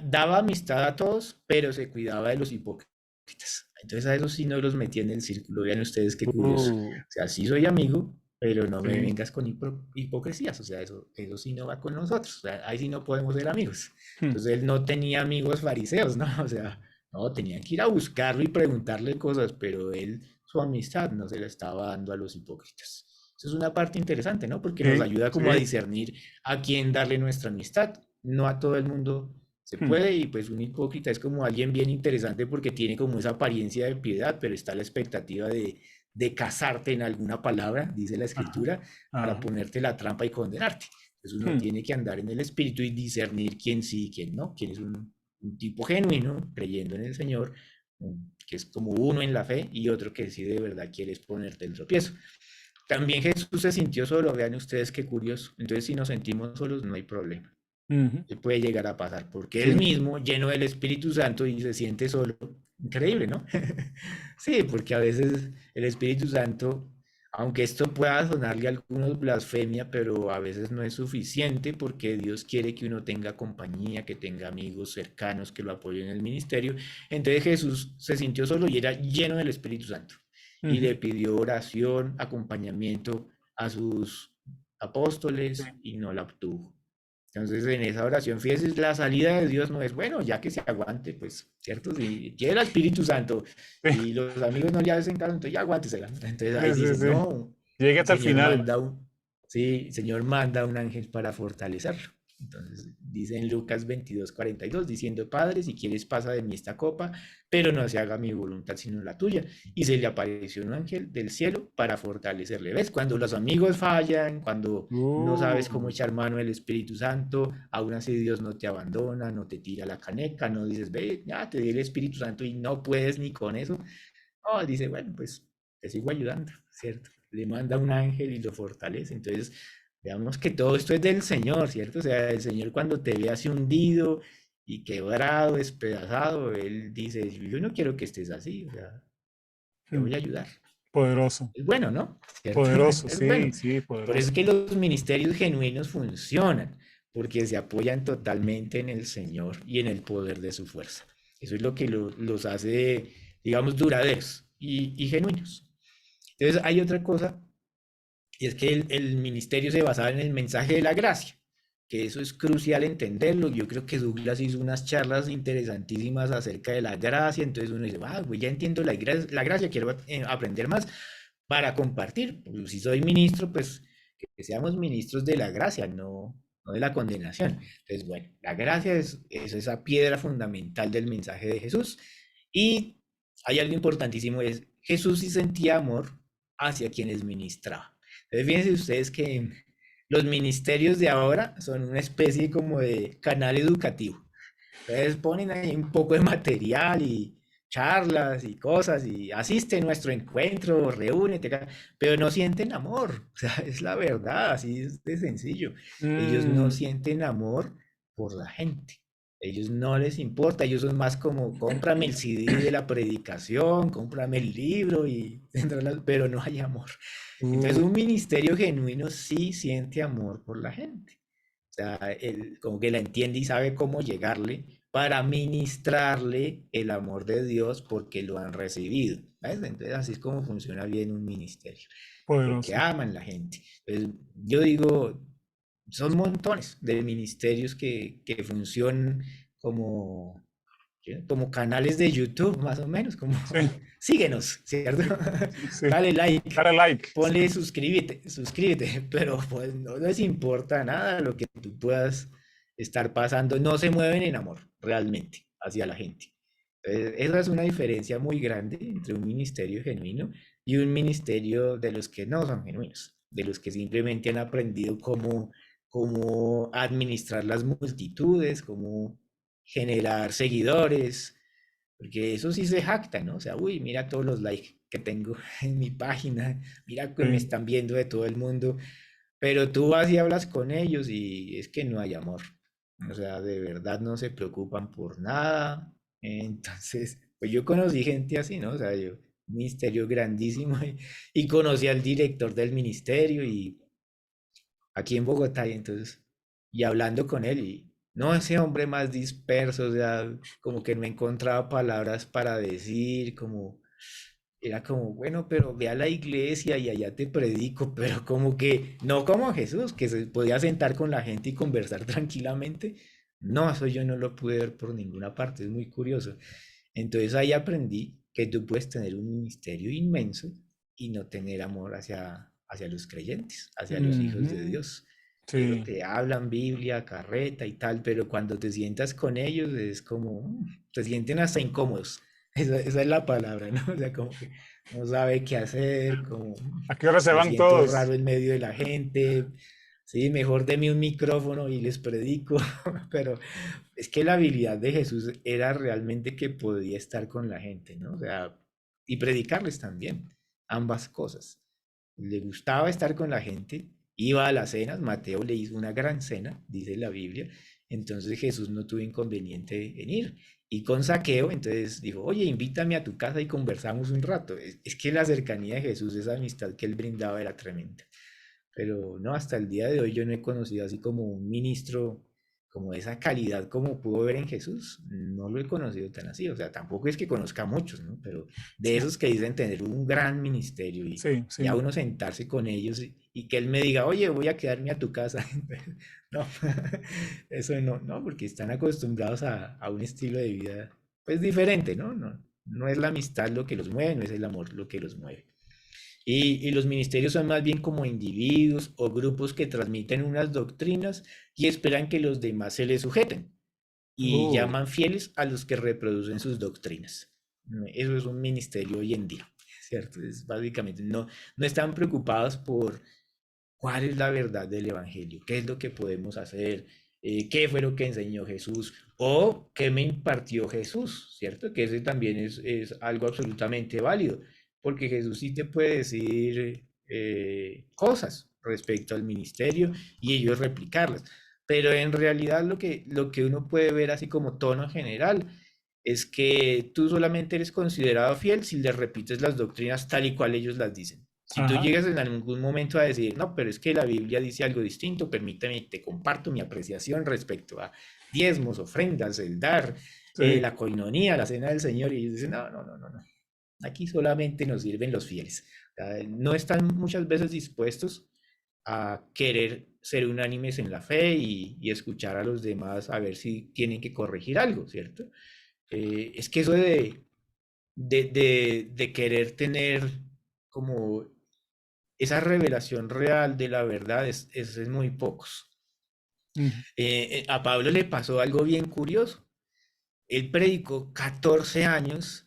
Daba amistad a todos, pero se cuidaba de los hipócritas. Entonces a esos sí no los metía en el círculo. Vean ustedes qué curioso. Uh, O sea, sí soy amigo, pero no me sí. vengas con hipocresías. O sea, eso sí no va con nosotros. O sea, ahí sí no podemos ser amigos. Mm. Entonces él no tenía amigos fariseos, ¿no? O sea, no, tenían que ir a buscarlo y preguntarle cosas, pero él, su amistad no se la estaba dando a los hipócritas. Eso es una parte interesante, ¿no? Porque nos Sí, ayuda como a sí. discernir a quién darle nuestra amistad. No a todo el mundo se Mm. puede y pues un hipócrita es como alguien bien interesante porque tiene como esa apariencia de piedad, pero está la expectativa de casarte en alguna palabra, dice la Ajá. escritura, para Ajá. ponerte la trampa y condenarte. Entonces uno Mm. tiene que andar en el espíritu y discernir quién sí y quién no, quién es un tipo genuino, creyendo en el Señor, que es como uno en la fe y otro que sí de verdad quieres ponerte el tropiezo. También Jesús se sintió solo, vean ustedes qué curioso. Entonces, si nos sentimos solos, no hay problema. Ujú. Se puede llegar a pasar, porque él Sí. mismo, lleno del Espíritu Santo y se siente solo. Increíble, ¿no? Sí, porque a veces el Espíritu Santo, aunque esto pueda sonarle a algunos blasfemia, pero a veces no es suficiente porque Dios quiere que uno tenga compañía, que tenga amigos cercanos que lo apoyen en el ministerio. Entonces Jesús se sintió solo y era lleno del Espíritu Santo y Ujú. le pidió oración, acompañamiento a sus Sí. apóstoles y no la obtuvo. Entonces, en esa oración, fíjese, la salida de Dios no es, bueno, ya que se aguante, pues, ¿cierto? Si quiere el Espíritu Santo Sí. y los amigos no le hacen caso, entonces ya aguántesela. Entonces ahí Sí, sí, dice, sí. no, Llegué el hasta el Señor final. manda un, sí, el Señor manda un ángel para fortalecerlo. Entonces dice en Lucas 22:42, diciendo, Padre, si quieres pasa de mí esta copa, pero no se haga mi voluntad sino la tuya. Y se le apareció un ángel del cielo para fortalecerle. ¿Ves? Cuando los amigos fallan, cuando no sabes cómo Uh, echar mano del Espíritu Santo, aún así Dios no te abandona, no te tira la caneca, no dices, ve, ya te di el Espíritu Santo y no puedes ni con eso. No, dice, bueno, pues te sigo ayudando, ¿cierto? Le manda un ángel y lo fortalece. Entonces, veamos que todo esto es del Señor, ¿cierto? O sea, el Señor cuando te ve así hundido y quebrado, despedazado, Él dice, yo no quiero que estés así, o sea, te mm. voy a ayudar. Poderoso. Es bueno, ¿no? ¿Cierto? Poderoso, Es bueno. sí, sí, Por eso es poderoso. que los ministerios genuinos funcionan, porque se apoyan totalmente en el Señor y en el poder de su fuerza. Eso es lo que los hace, digamos, duraderos y genuinos. Entonces, hay otra cosa Y es que el ministerio se basaba en el mensaje de la gracia, que eso es crucial entenderlo. Yo creo que Douglas hizo unas charlas interesantísimas acerca de la gracia, entonces uno dice, ah, pues ya entiendo la gracia, quiero aprender más para compartir. Pues, si soy ministro, pues que seamos ministros de la gracia, no de la condenación. Entonces, bueno, la gracia es esa piedra fundamental del mensaje de Jesús. Y hay algo importantísimo, es Jesús sí sentía amor hacia quienes ministraba. Entonces, fíjense ustedes que los ministerios de ahora son una especie como de canal educativo. Entonces ponen ahí un poco de material y charlas y cosas y asiste a nuestro encuentro, reúnete, pero no sienten amor. O sea, es la verdad, así es de sencillo. Ellos no Mm, sienten amor por la gente. Ellos no les importa, ellos son más como, cómprame el CD de la predicación, cómprame el libro y pero no hay amor. Entonces, uh, un ministerio genuino sí siente amor por la gente. O sea, él como que la entiende y sabe cómo llegarle para ministrarle el amor de Dios porque lo han recibido. ¿Ves? Entonces, así es como funciona bien un ministerio, porque poderoso. aman la gente. Entonces, yo digo, son montones de ministerios que funcionan como, ¿sí? Como canales de YouTube, más o menos, como Sí, síguenos, ¿cierto? sí. Dale like, Dale like. ponle Sí. suscríbete, pero pues no les importa nada lo que tú puedas estar pasando, no se mueven en amor realmente hacia la gente. Esa es una diferencia muy grande entre un ministerio genuino y un ministerio de los que no son genuinos, de los que simplemente han aprendido cómo administrar las multitudes, cómo generar seguidores, porque eso sí se jacta, ¿no? O sea, uy, mira todos los likes que tengo en mi página, mira que me Sí. están viendo de todo el mundo, pero tú vas y hablas con ellos y es que no hay amor. O sea, de verdad no se preocupan por nada. Entonces, pues yo conocí gente así, ¿no? O sea, yo, un ministerio grandísimo y conocí al director del ministerio y aquí en Bogotá y entonces, y hablando con él y no, ese hombre más disperso, o sea, como que no encontraba palabras para decir, como era como, bueno, pero ve a la iglesia y allá te predico, pero como que no como Jesús, que se podía sentar con la gente y conversar tranquilamente. No, eso yo no lo pude ver por ninguna parte, es muy curioso. Entonces ahí aprendí que tú puedes tener un ministerio inmenso y no tener amor hacia los creyentes, hacia los hijos de Ujú. Dios. Ellos Sí. te hablan Biblia, carreta y tal, pero cuando te sientas con ellos es como, te sienten hasta incómodos. Esa es la palabra, ¿no? O sea, como que no sabe qué hacer, como ¿A qué hora se me van siento raro todos? en medio de la gente. Sí, mejor deme un micrófono y les predico, pero es que la habilidad de Jesús era realmente que podía estar con la gente, ¿no? O sea, y predicarles también, ambas cosas. Le gustaba estar con la gente, iba a las cenas, Mateo le hizo una gran cena, dice la Biblia, entonces Jesús no tuvo inconveniente en ir. Y con Saqueo, entonces dijo, oye, invítame a tu casa y conversamos un rato. Es que la cercanía de Jesús, esa amistad que él brindaba era tremenda. Pero no, hasta el día de hoy yo no he conocido así como un ministro como esa calidad como pudo ver en Jesús. No lo he conocido tan así. O sea, tampoco es que conozca a muchos, ¿no? Pero de Sí, esos que dicen tener un gran ministerio y sí, ya sí. uno sentarse con ellos y que él me diga, oye, voy a quedarme a tu casa. No, eso no, no, porque están acostumbrados a un estilo de vida pues diferente, ¿no? No, no es la amistad lo que los mueve, no es el amor lo que los mueve. Y los ministerios son más bien como individuos o grupos que transmiten unas doctrinas y esperan que los demás se les sujeten y Uh, llaman fieles a los que reproducen sus doctrinas. Eso es un ministerio hoy en día, ¿cierto? Es básicamente, no están preocupados por cuál es la verdad del Evangelio, qué es lo que podemos hacer, qué fue lo que enseñó Jesús o qué me impartió Jesús, ¿cierto? Que ese también es algo absolutamente válido, porque Jesús sí te puede decir cosas respecto al ministerio y ellos replicarlas. Pero en realidad lo que uno puede ver así como tono general es que tú solamente eres considerado fiel si le repites las doctrinas tal y cual ellos las dicen. Si tú ajá. llegas en algún momento a decir, no, pero es que la Biblia dice algo distinto, permíteme, te comparto mi apreciación respecto a diezmos, ofrendas, el dar, Sí. la coinonía, la cena del Señor, y ellos dicen, no, no, no, no, no, aquí solamente nos sirven los fieles. No están muchas veces dispuestos a querer ser unánimes en la fe y escuchar a los demás a ver si tienen que corregir algo, ¿cierto? Es que eso de querer tener como esa revelación real de la verdad es muy pocos. Ujú. A Pablo le pasó algo bien curioso. Él predicó 14 años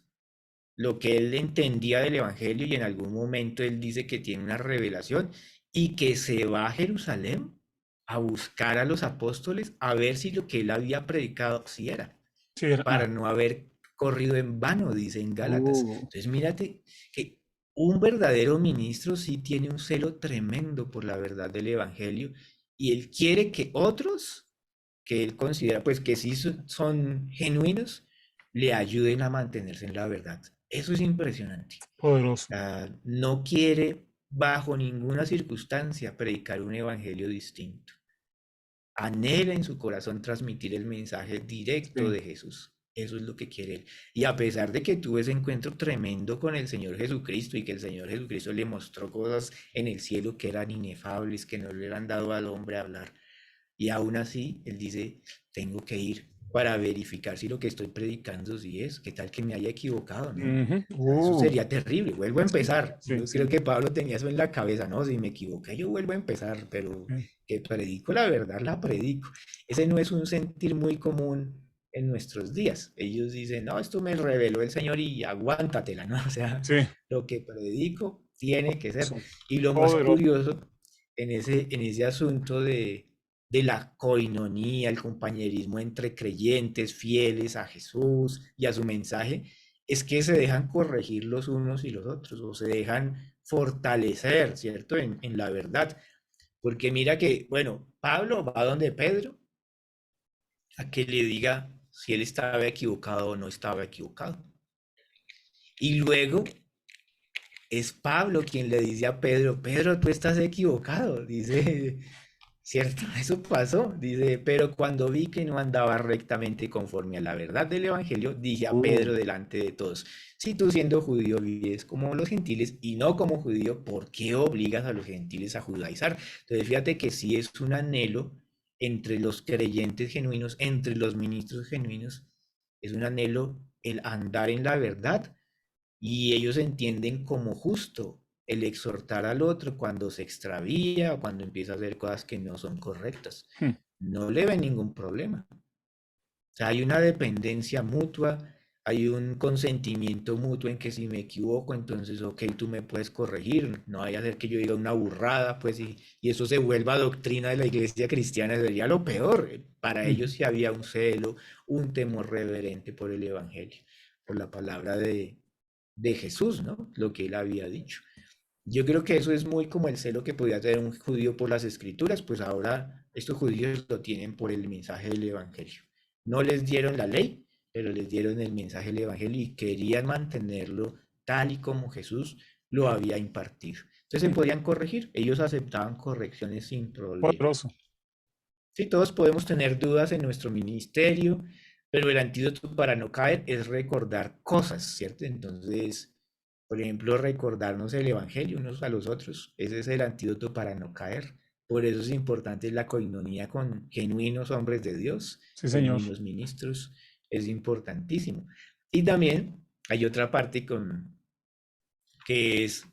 lo que él entendía del Evangelio y en algún momento él dice que tiene una revelación y que se va a Jerusalén a buscar a los apóstoles a ver si lo que él había predicado sí era, Sí, para no haber corrido en vano, dice en Gálatas. uh, Entonces mírate que un verdadero ministro sí tiene un celo tremendo por la verdad del Evangelio y él quiere que otros que él considera pues que sí son genuinos le ayuden a mantenerse en la verdad. Eso es impresionante. poderoso. No quiere bajo ninguna circunstancia predicar un evangelio distinto. Anhela en su corazón transmitir el mensaje directo Sí. de Jesús. Eso es lo que quiere él. Y a pesar de que tuvo ese encuentro tremendo con el Señor Jesucristo y que el Señor Jesucristo le mostró cosas en el cielo que eran inefables, que no le eran dado al hombre a hablar, y aún así, él dice, tengo que ir para verificar si lo que estoy predicando sí es, qué tal que me haya equivocado, ¿no? Ujú. Eso sería terrible, vuelvo a Sí, empezar. sí, Yo creo sí. que Pablo tenía eso en la cabeza, ¿no? Si me equivoqué, yo vuelvo a empezar, pero Sí. que predico la verdad, la predico. Ese no es un sentir muy común en nuestros días. Ellos dicen, no, esto me reveló el Señor y aguántatela, ¿no? O sea, Sí, lo que predico tiene que ser. eso. Y lo más Poderoso. curioso en ese asunto de la coinonía, el compañerismo entre creyentes fieles a Jesús y a su mensaje, es que se dejan corregir los unos y los otros, o se dejan fortalecer, ¿cierto? En la verdad. Porque mira que, bueno, Pablo va donde Pedro a que le diga si él estaba equivocado o no estaba equivocado. Y luego es Pablo quien le dice a Pedro, Pedro, tú estás equivocado, dice, cierto, eso pasó, dice, pero cuando vi que no andaba rectamente conforme a la verdad del Evangelio, dije a Uh, Pedro delante de todos, si tú siendo judío vives como los gentiles y no como judío, ¿por qué obligas a los gentiles a judaizar? Entonces fíjate que sí es un anhelo entre los creyentes genuinos, entre los ministros genuinos, es un anhelo el andar en la verdad y ellos entienden como justo el exhortar al otro cuando se extravía o cuando empieza a hacer cosas que no son correctas. hmm. No le ven ningún problema. O sea, hay una dependencia mutua, hay un consentimiento mutuo en que si me equivoco, entonces, ok, tú me puedes corregir, no vaya a ser que yo diga una burrada, pues, y eso se vuelva doctrina de la iglesia cristiana, sería lo peor. Para ellos Ujú. sí había un celo, un temor reverente por el evangelio, por la palabra de Jesús, ¿no? Lo que él había dicho. Yo creo que eso es muy como el celo que podía tener un judío por las escrituras, pues ahora estos judíos lo tienen por el mensaje del evangelio. No les dieron la ley, pero les dieron el mensaje del evangelio y querían mantenerlo tal y como Jesús lo había impartido. Entonces se Hmm. podían corregir, ellos aceptaban correcciones sin problema. Poderoso. Sí, todos podemos tener dudas en nuestro ministerio, pero el antídoto para no caer es recordar cosas, ¿cierto? Entonces, por ejemplo, recordarnos el evangelio unos a los otros. Ese es el antídoto para no caer. Por eso es importante la coinonía con genuinos hombres de Dios, Sí, señor. genuinos ministros. Es importantísimo. Y también hay otra parte que es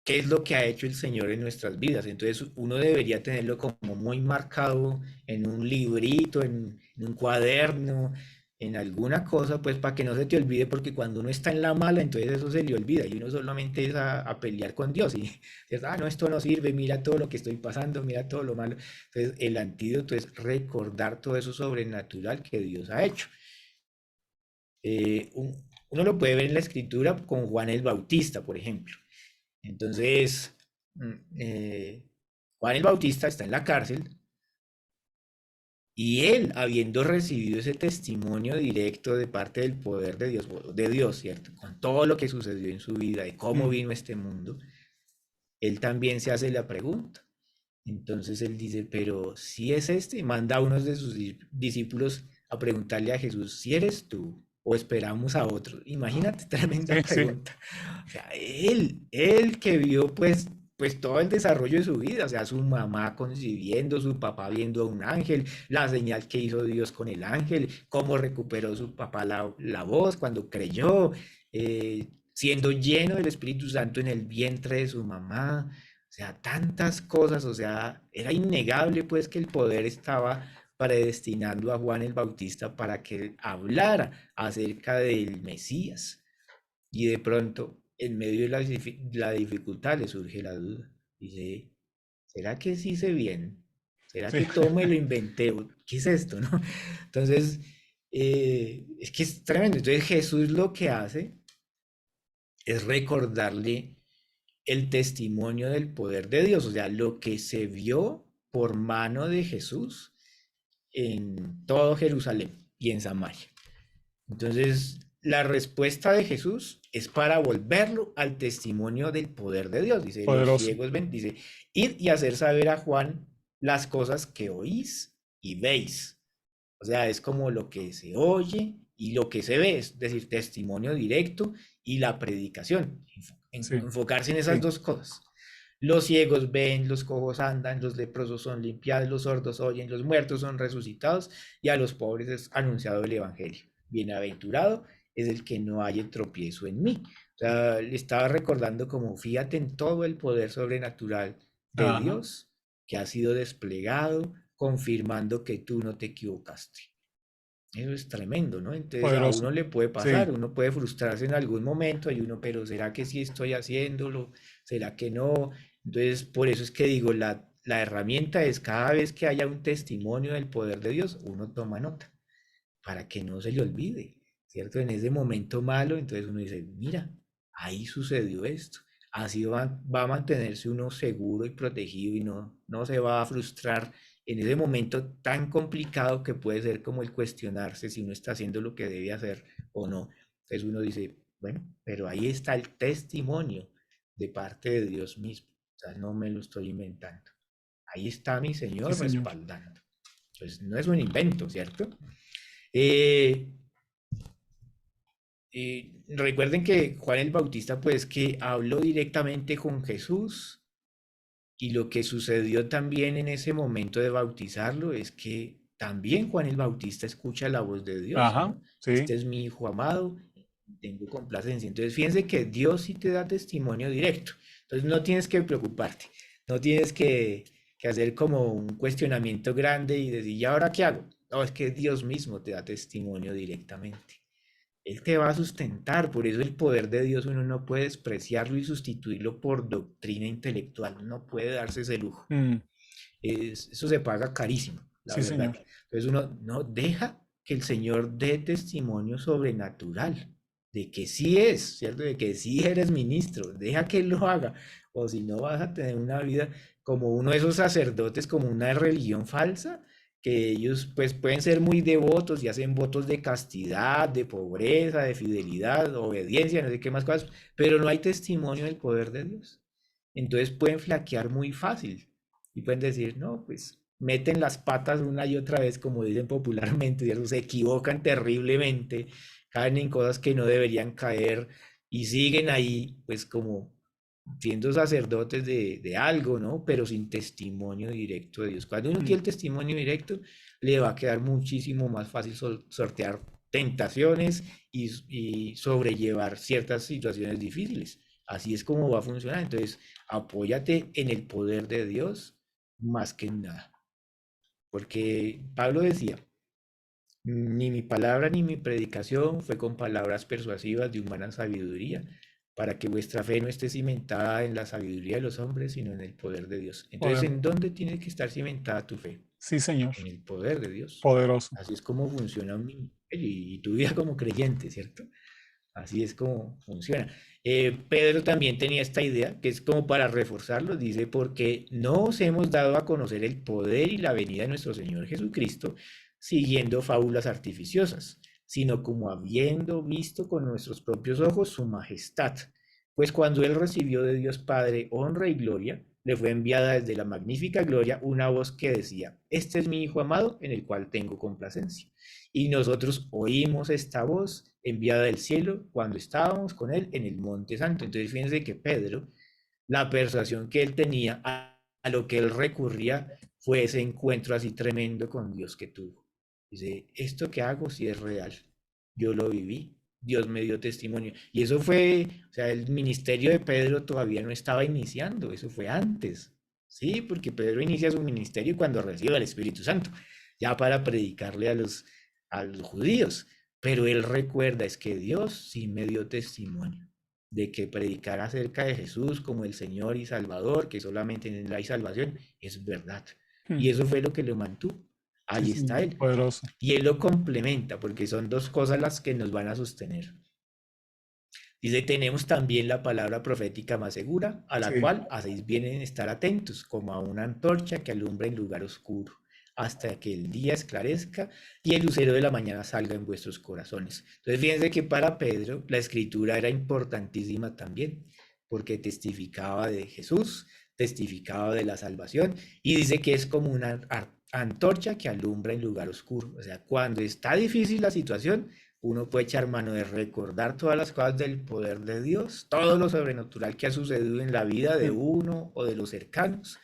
qué es lo que ha hecho el Señor en nuestras vidas. Entonces uno debería tenerlo como muy marcado en un librito, en un cuaderno, en alguna cosa, pues para que no se te olvide, porque cuando uno está en la mala, entonces eso se le olvida y uno solamente es a pelear con Dios y dices, no, esto no sirve, mira todo lo que estoy pasando, mira todo lo malo. Entonces el antídoto es recordar todo eso sobrenatural que Dios ha hecho. Uno lo puede ver en la escritura con Juan el Bautista, por ejemplo. Entonces, mm, eh, Juan el Bautista está en la cárcel y él, habiendo recibido ese testimonio directo de parte del poder de Dios, ¿cierto? Con todo lo que sucedió en su vida y cómo Mm. vino a este mundo, él también se hace la pregunta. Entonces él dice, pero si es este, manda a unos de sus discípulos a preguntarle a Jesús, si eres tú o esperamos a otro. Imagínate, tremenda Sí, sí. pregunta. O sea, él que vio pues todo el desarrollo de su vida, o sea, su mamá concibiendo, su papá viendo a un ángel, la señal que hizo Dios con el ángel, cómo recuperó su papá la voz cuando creyó, siendo lleno del Espíritu Santo en el vientre de su mamá, o sea, tantas cosas, o sea, era innegable pues que el poder estaba predestinando a Juan el Bautista para que hablara acerca del Mesías. Y de pronto, en medio de la dificultad, le surge la duda. Dice, ¿será que sí hice bien? ¿Será Sí. que todo me lo inventé? ¿Qué es esto, no? Entonces, es que es tremendo. Entonces Jesús lo que hace es recordarle el testimonio del poder de Dios, o sea, lo que se vio por mano de Jesús en todo Jerusalén y en Samaria. Entonces, la respuesta de Jesús es para volverlo al testimonio del poder de Dios. Dice, los Poderoso. ciegos ven, dice, id y hacer saber a Juan las cosas que oís y veis. O sea, es como lo que se oye y lo que se ve, es decir, testimonio directo y la predicación. Sí, Enfocarse en esas sí. dos cosas. Los ciegos ven, los cojos andan, los leprosos son limpiados, los sordos oyen, los muertos son resucitados y a los pobres es anunciado el evangelio. Bienaventurado es el que no haya tropiezo en mí. O sea, le estaba recordando como fíjate en todo el poder sobrenatural de Ajá. Dios que ha sido desplegado, confirmando que tú no te equivocaste. Eso es tremendo, ¿no? Entonces a Poderoso. uno le puede Sí. pasar, uno puede frustrarse en algún momento, y uno, pero ¿será que sí estoy haciéndolo? ¿Será que no? Entonces, por eso es que digo, la herramienta es cada vez que haya un testimonio del poder de Dios, uno toma nota para que no se le olvide, ¿cierto? En ese momento malo, entonces uno dice, mira, ahí sucedió esto. Así va a mantenerse uno seguro y protegido y no se va a frustrar en ese momento tan complicado que puede ser como el cuestionarse si uno está haciendo lo que debe hacer o no. Entonces uno dice, bueno, pero ahí está el testimonio de parte de Dios mismo. O sea, no me lo estoy inventando. Ahí está mi Sí, Señor señor. respaldando. Pues no es un invento, ¿cierto? Eh, recuerden que Juan el Bautista, pues que habló directamente con Jesús y lo que sucedió también en ese momento de bautizarlo es que también Juan el Bautista escucha la voz de Dios, Ajá. ¿no? Sí. Este es mi hijo amado, tengo complacencia. Entonces, fíjense que Dios sí te da testimonio directo. Entonces, no tienes que preocuparte, no tienes que hacer como un cuestionamiento grande y decir, ¿y ahora qué hago? No, es que Dios mismo te da testimonio directamente. Él te va a sustentar, por eso el poder de Dios uno no puede despreciarlo y sustituirlo por doctrina intelectual, no puede darse ese lujo. Mm, Eso se paga carísimo, la sí, verdad. señor. Entonces uno no deja que el Señor dé testimonio sobrenatural de que sí es, ¿cierto? De que sí eres ministro, deja que Él lo haga, o si no vas a tener una vida como uno de esos sacerdotes, como una religión falsa, que ellos pues pueden ser muy devotos y hacen votos de castidad, de pobreza, de fidelidad, obediencia, no sé qué más cosas, pero no hay testimonio del poder de Dios. Entonces pueden flaquear muy fácil y pueden decir, no, pues meten las patas una y otra vez, como dicen popularmente, ¿cierto? Se equivocan terriblemente, caen en cosas que no deberían caer y siguen ahí, pues como siendo sacerdotes de algo, ¿no? Pero sin testimonio directo de Dios. Cuando uno Mm, tiene el testimonio directo, le va a quedar muchísimo más fácil sortear tentaciones y sobrellevar ciertas situaciones difíciles. Así es como va a funcionar. Entonces, apóyate en el poder de Dios más que en nada. Porque Pablo decía, ni mi palabra ni mi predicación fue con palabras persuasivas de humana sabiduría, para que vuestra fe no esté cimentada en la sabiduría de los hombres, sino en el poder de Dios. Entonces, poder. ¿en dónde tiene que estar cimentada tu fe? Sí, señor. En el poder de Dios. Poderoso. Así es como funciona un ministerio y tu vida como creyente, ¿cierto? Así es como funciona. Pedro también tenía esta idea, que es como para reforzarlo, dice, porque no os hemos dado a conocer el poder y la venida de nuestro Señor Jesucristo siguiendo fábulas artificiosas, sino como habiendo visto con nuestros propios ojos su majestad. Pues cuando él recibió de Dios Padre honra y gloria, le fue enviada desde la magnífica gloria una voz que decía, este es mi Hijo amado en el cual tengo complacencia. Y nosotros oímos esta voz enviada del cielo cuando estábamos con él en el Monte Santo. Entonces fíjense que Pedro la persuasión que él tenía, a lo que él recurría, fue ese encuentro así tremendo con Dios que tuvo. Dice, esto que hago sí es real, yo lo viví, Dios me dio testimonio. Y eso fue, o sea, el ministerio de Pedro todavía no estaba iniciando, eso fue antes. Sí, porque Pedro inicia su ministerio cuando recibe el Espíritu Santo, ya para predicarle a los judíos. Pero él recuerda, es que Dios sí me dio testimonio de que predicar acerca de Jesús como el Señor y Salvador, que solamente en Él hay salvación, es verdad. Mm. Y eso fue lo que lo mantuvo. Sí, Ahí está señor, Él. poderoso. Y Él lo complementa, porque son dos cosas las que nos van a sostener. Dice, tenemos también la palabra profética más segura, a la Sí, cual hacéis bien en estar atentos, como a una antorcha que alumbra en lugar oscuro, hasta que el día esclarezca y el lucero de la mañana salga en vuestros corazones. Entonces, fíjense que para Pedro la escritura era importantísima también, porque testificaba de Jesús, testificaba de la salvación, y dice que es como una antorcha que alumbra en lugar oscuro. O sea, cuando está difícil la situación, uno puede echar mano de recordar todas las cosas del poder de Dios, todo lo sobrenatural que ha sucedido en la vida de mm, uno o de los cercanos,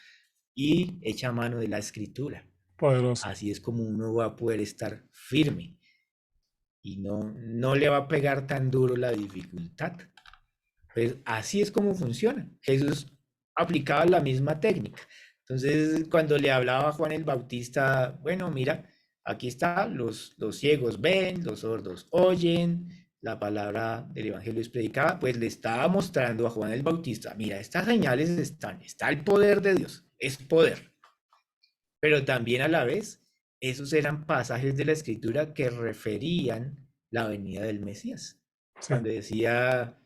y echa mano de la escritura. poderoso. Así es como uno va a poder estar firme y no le va a pegar tan duro la dificultad. Pues así es como funciona. Jesús aplicaba la misma técnica. Entonces, cuando le hablaba a Juan el Bautista, bueno, mira, aquí está, los ciegos ven, los sordos oyen, la palabra del Evangelio es predicada, pues le estaba mostrando a Juan el Bautista, mira, estas señales están, está el poder de Dios, es poder, pero también a la vez, esos eran pasajes de la Escritura que referían la venida del Mesías. Sí. Cuando decía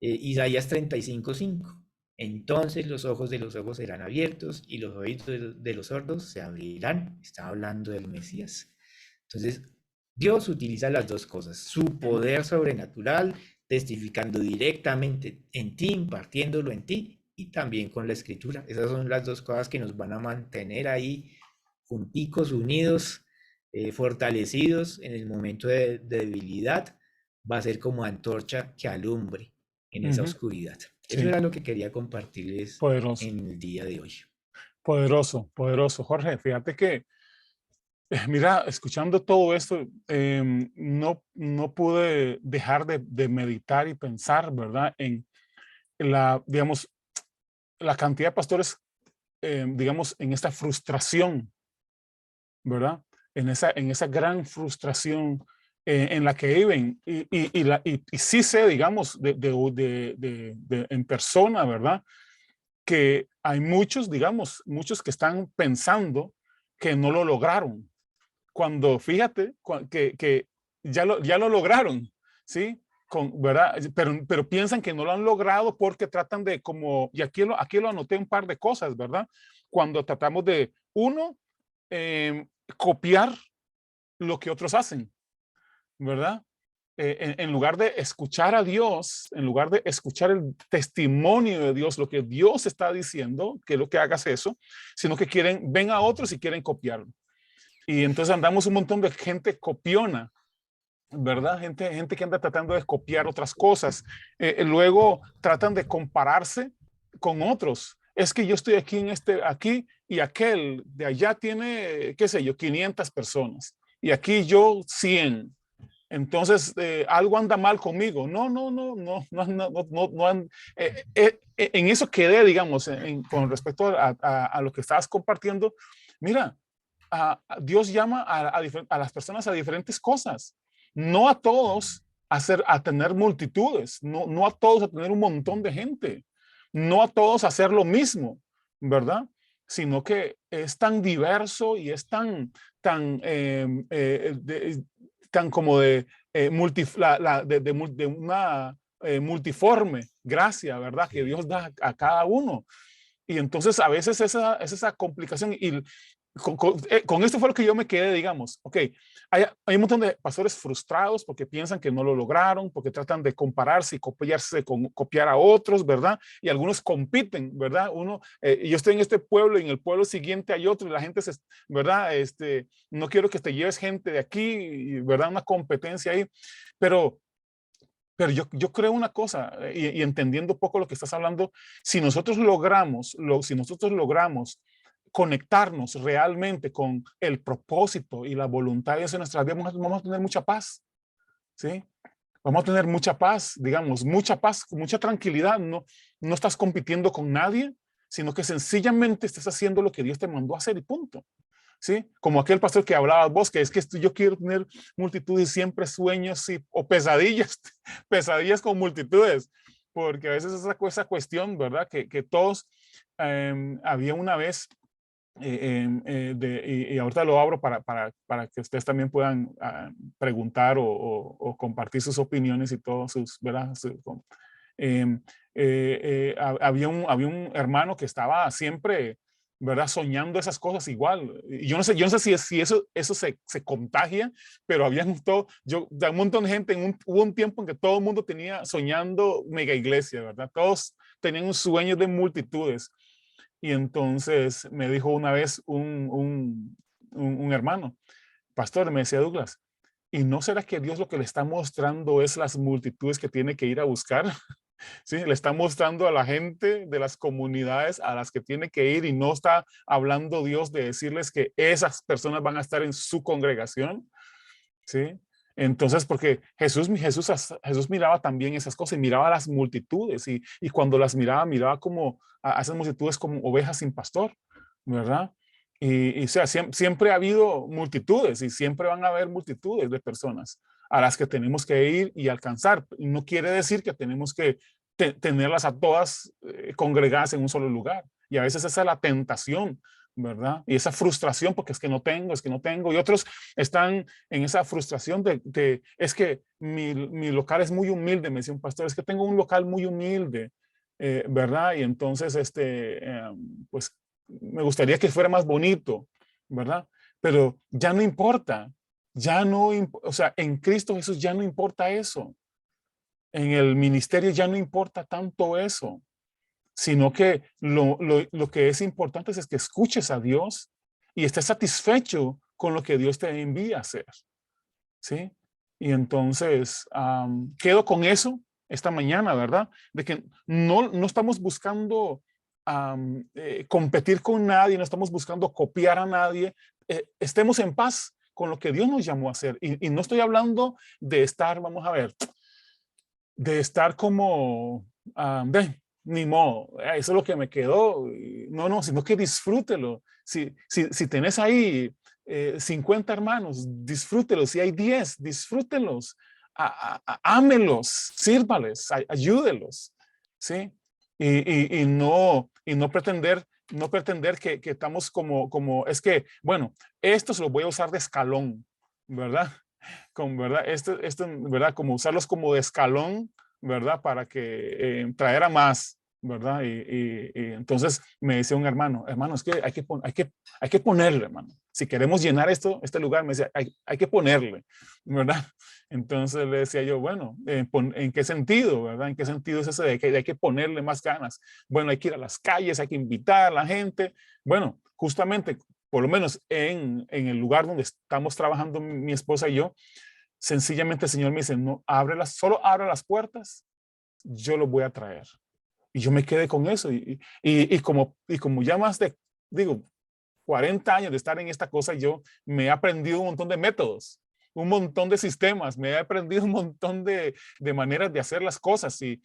Isaías 35:5, entonces los ojos de los ojos serán abiertos y los oídos de los sordos se abrirán. Está hablando del Mesías. Entonces, Dios utiliza las dos cosas, su poder sobrenatural, testificando directamente en ti, impartiéndolo en ti, y también con la escritura. Esas son las dos cosas que nos van a mantener ahí junticos, unidos, fortalecidos en el momento de debilidad. Va a ser como antorcha que alumbre en esa Ujú. oscuridad. Eso Sí, era lo que quería compartirles poderoso. en el día de hoy. Poderoso, poderoso. Jorge, fíjate que, mira, escuchando todo esto, no pude dejar de meditar y pensar, ¿verdad? En digamos, la cantidad de pastores, digamos, en esta frustración, ¿verdad? En esa gran frustración en la que viven. Y sí sé, digamos, en persona, ¿verdad? Que hay muchos, digamos, muchos que están pensando que no lo lograron. Cuando fíjate que ya lo lograron, ¿sí? ¿Verdad? Pero piensan que no lo han logrado porque tratan de como, y aquí lo anoté un par de cosas, ¿verdad? Cuando tratamos de, uno, copiar lo que otros hacen, ¿verdad? En lugar de escuchar a Dios, en lugar de escuchar el testimonio de Dios, lo que Dios está diciendo, que lo que hagas eso, sino que ven a otros y quieren copiarlo. Y entonces andamos un montón de gente copiona, ¿verdad? Gente que anda tratando de copiar otras cosas. Luego tratan de compararse con otros. Es que yo estoy aquí y aquel de allá tiene, qué sé yo, 500 personas y aquí yo 100. Entonces, algo anda mal conmigo. No, no, no, no, no, no, no, no, en eso quedé, digamos, con respecto a lo que estabas compartiendo. Mira, Dios llama a las personas a diferentes cosas. No a todos a tener multitudes, no a todos a tener un montón de gente, no a todos a hacer lo mismo, ¿verdad? Sino que es tan diverso y es tan como de una multiforme gracia, ¿verdad? Que Sí. Dios da a cada uno. Y entonces a veces esa complicación y con esto fue lo que yo me quedé, digamos, ok, hay un montón de pastores frustrados porque piensan que no lo lograron, porque tratan de compararse y copiar a otros, ¿verdad? Y algunos compiten, ¿verdad? Yo estoy en este pueblo y en el pueblo siguiente hay otro y la gente, ¿verdad? No quiero que te lleves gente de aquí, ¿verdad? Una competencia ahí, pero Pero yo creo una cosa, y entendiendo un poco lo que estás hablando, si nosotros logramos conectarnos realmente con el propósito y la voluntad de Dios en nuestras vidas, vamos a tener mucha paz, ¿sí? Vamos a tener mucha paz, digamos, mucha paz, mucha tranquilidad. No estás compitiendo con nadie, sino que sencillamente estás haciendo lo que Dios te mandó a hacer y punto. ¿Sí? Como aquel pastor que hablaba vos, que es que yo quiero tener multitudes, siempre sueños o pesadillas, pesadillas con multitudes, porque a veces esa cuestión, ¿verdad? Que todos, había una vez, y ahorita lo abro para que ustedes también puedan preguntar o compartir sus opiniones y todos sus, ¿verdad? Em, había un hermano que estaba siempre, ¿verdad? Soñando esas cosas igual. Y yo no sé si eso se contagia, pero un montón de gente, hubo un tiempo en que todo el mundo tenía soñando mega iglesia, ¿verdad? Todos tenían un sueño de multitudes. Y entonces me dijo una vez un hermano, pastor, me decía Douglas, ¿y no será que Dios lo que le está mostrando es las multitudes que tiene que ir a buscar? Sí, le está mostrando a la gente de las comunidades a las que tiene que ir y no está hablando Dios de decirles que esas personas van a estar en su congregación, ¿sí? Entonces, porque Jesús miraba también esas cosas y miraba a las multitudes y cuando las miraba como a esas multitudes como ovejas sin pastor, ¿verdad? O sea, siempre ha habido multitudes y siempre van a haber multitudes de personas a las que tenemos que ir y alcanzar. Y no quiere decir que tenemos que tenerlas a todas congregadas en un solo lugar. Y a veces esa es la tentación, ¿verdad? Y esa frustración porque es que no tengo. Y otros están en esa frustración es que mi local es muy humilde, me decía un pastor, es que tengo un local muy humilde, ¿verdad? Y entonces, pues me gustaría que fuera más bonito, ¿verdad? Pero ya no importa, o sea, en Cristo Jesús ya no importa eso. En el ministerio ya no importa tanto eso, sino que lo que es importante es que escuches a Dios y estés satisfecho con lo que Dios te envía a hacer, ¿sí? Y entonces quedo con eso esta mañana, ¿verdad? De que no estamos buscando competir con nadie, no estamos buscando copiar a nadie, estemos en paz con lo que Dios nos llamó a hacer. Y no estoy hablando de estar, vamos a ver, de estar como, ni modo, eso es lo que me quedó. No, sino que disfrútelo. Si tenés ahí 50 hermanos, disfrútelos. Si hay 10, disfrútelos. Ámelos, sírvales, ayúdelos. ¿Sí? Y no pretender que estamos es que, bueno, estos los voy a usar de escalón, ¿verdad? ¿Verdad? ¿Verdad? Como usarlos como de escalón, ¿verdad? Para que traer a más, ¿verdad? Y entonces me decía un hermano, es que hay que ponerle, hermano. Si queremos llenar este lugar, me decía, hay que ponerle, ¿verdad? Entonces le decía yo, bueno, ¿en qué sentido, verdad? ¿En qué sentido es ese de que hay que ponerle más ganas? Bueno, hay que ir a las calles, hay que invitar a la gente. Bueno, justamente por lo menos en el lugar donde estamos trabajando mi esposa y yo, sencillamente el Señor me dice, no, solo abre las puertas, yo los voy a traer. Y yo me quedé con eso. Y como ya más de, digo, 40 años de estar en esta cosa, yo me he aprendido un montón de métodos, un montón de sistemas, me he aprendido un montón de maneras de hacer las cosas y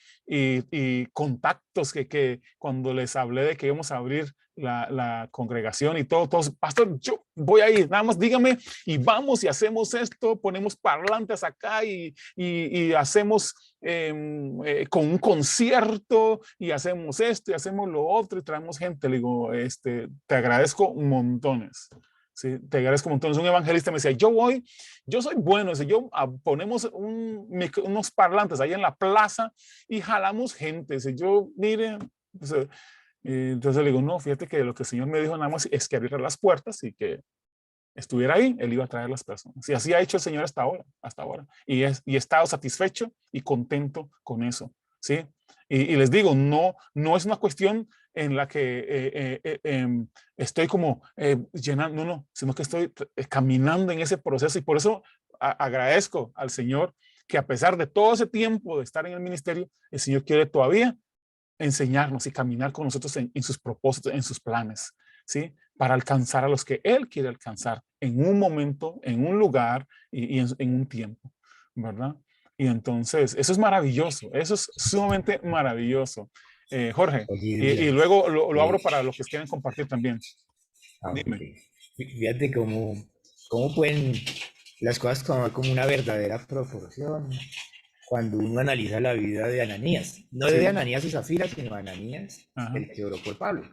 contactos que cuando les hablé de que íbamos a abrir la congregación y todos, pastor, yo voy a ir, nada más dígame y vamos y hacemos esto, ponemos parlantes acá y hacemos con un concierto y hacemos esto y hacemos lo otro y traemos gente. Le digo, te agradezco montones. Sí, te agradezco montones. Un evangelista me decía, yo soy bueno. Ponemos unos parlantes ahí en la plaza y jalamos gente. Yo, mire, entonces le digo, no, fíjate que lo que el Señor me dijo nada más es que abriera las puertas y que estuviera ahí, Él iba a traer las personas. Y así ha hecho el Señor hasta ahora, hasta ahora. Y he estado satisfecho y contento con eso, ¿sí? Y les digo, no es una cuestión en la que estoy como llenando, no, sino que estoy caminando en ese proceso y por eso agradezco al Señor que a pesar de todo ese tiempo de estar en el ministerio, el Señor quiere todavía enseñarnos y caminar con nosotros en sus propósitos, en sus planes, ¿sí? Para alcanzar a los que Él quiere alcanzar en un momento, en un lugar y en un tiempo, ¿verdad? Y entonces, eso es maravilloso, eso es sumamente maravilloso. Jorge, Oye, y Douglas, luego lo abro eh, para los que quieran compartir también. ok. Dime. Fíjate cómo pueden las cosas tomar como una verdadera proporción cuando uno analiza la vida de Ananías. No de Sí, Ananías y Zafira, sino de Ananías, ajá, el que oró por Pablo.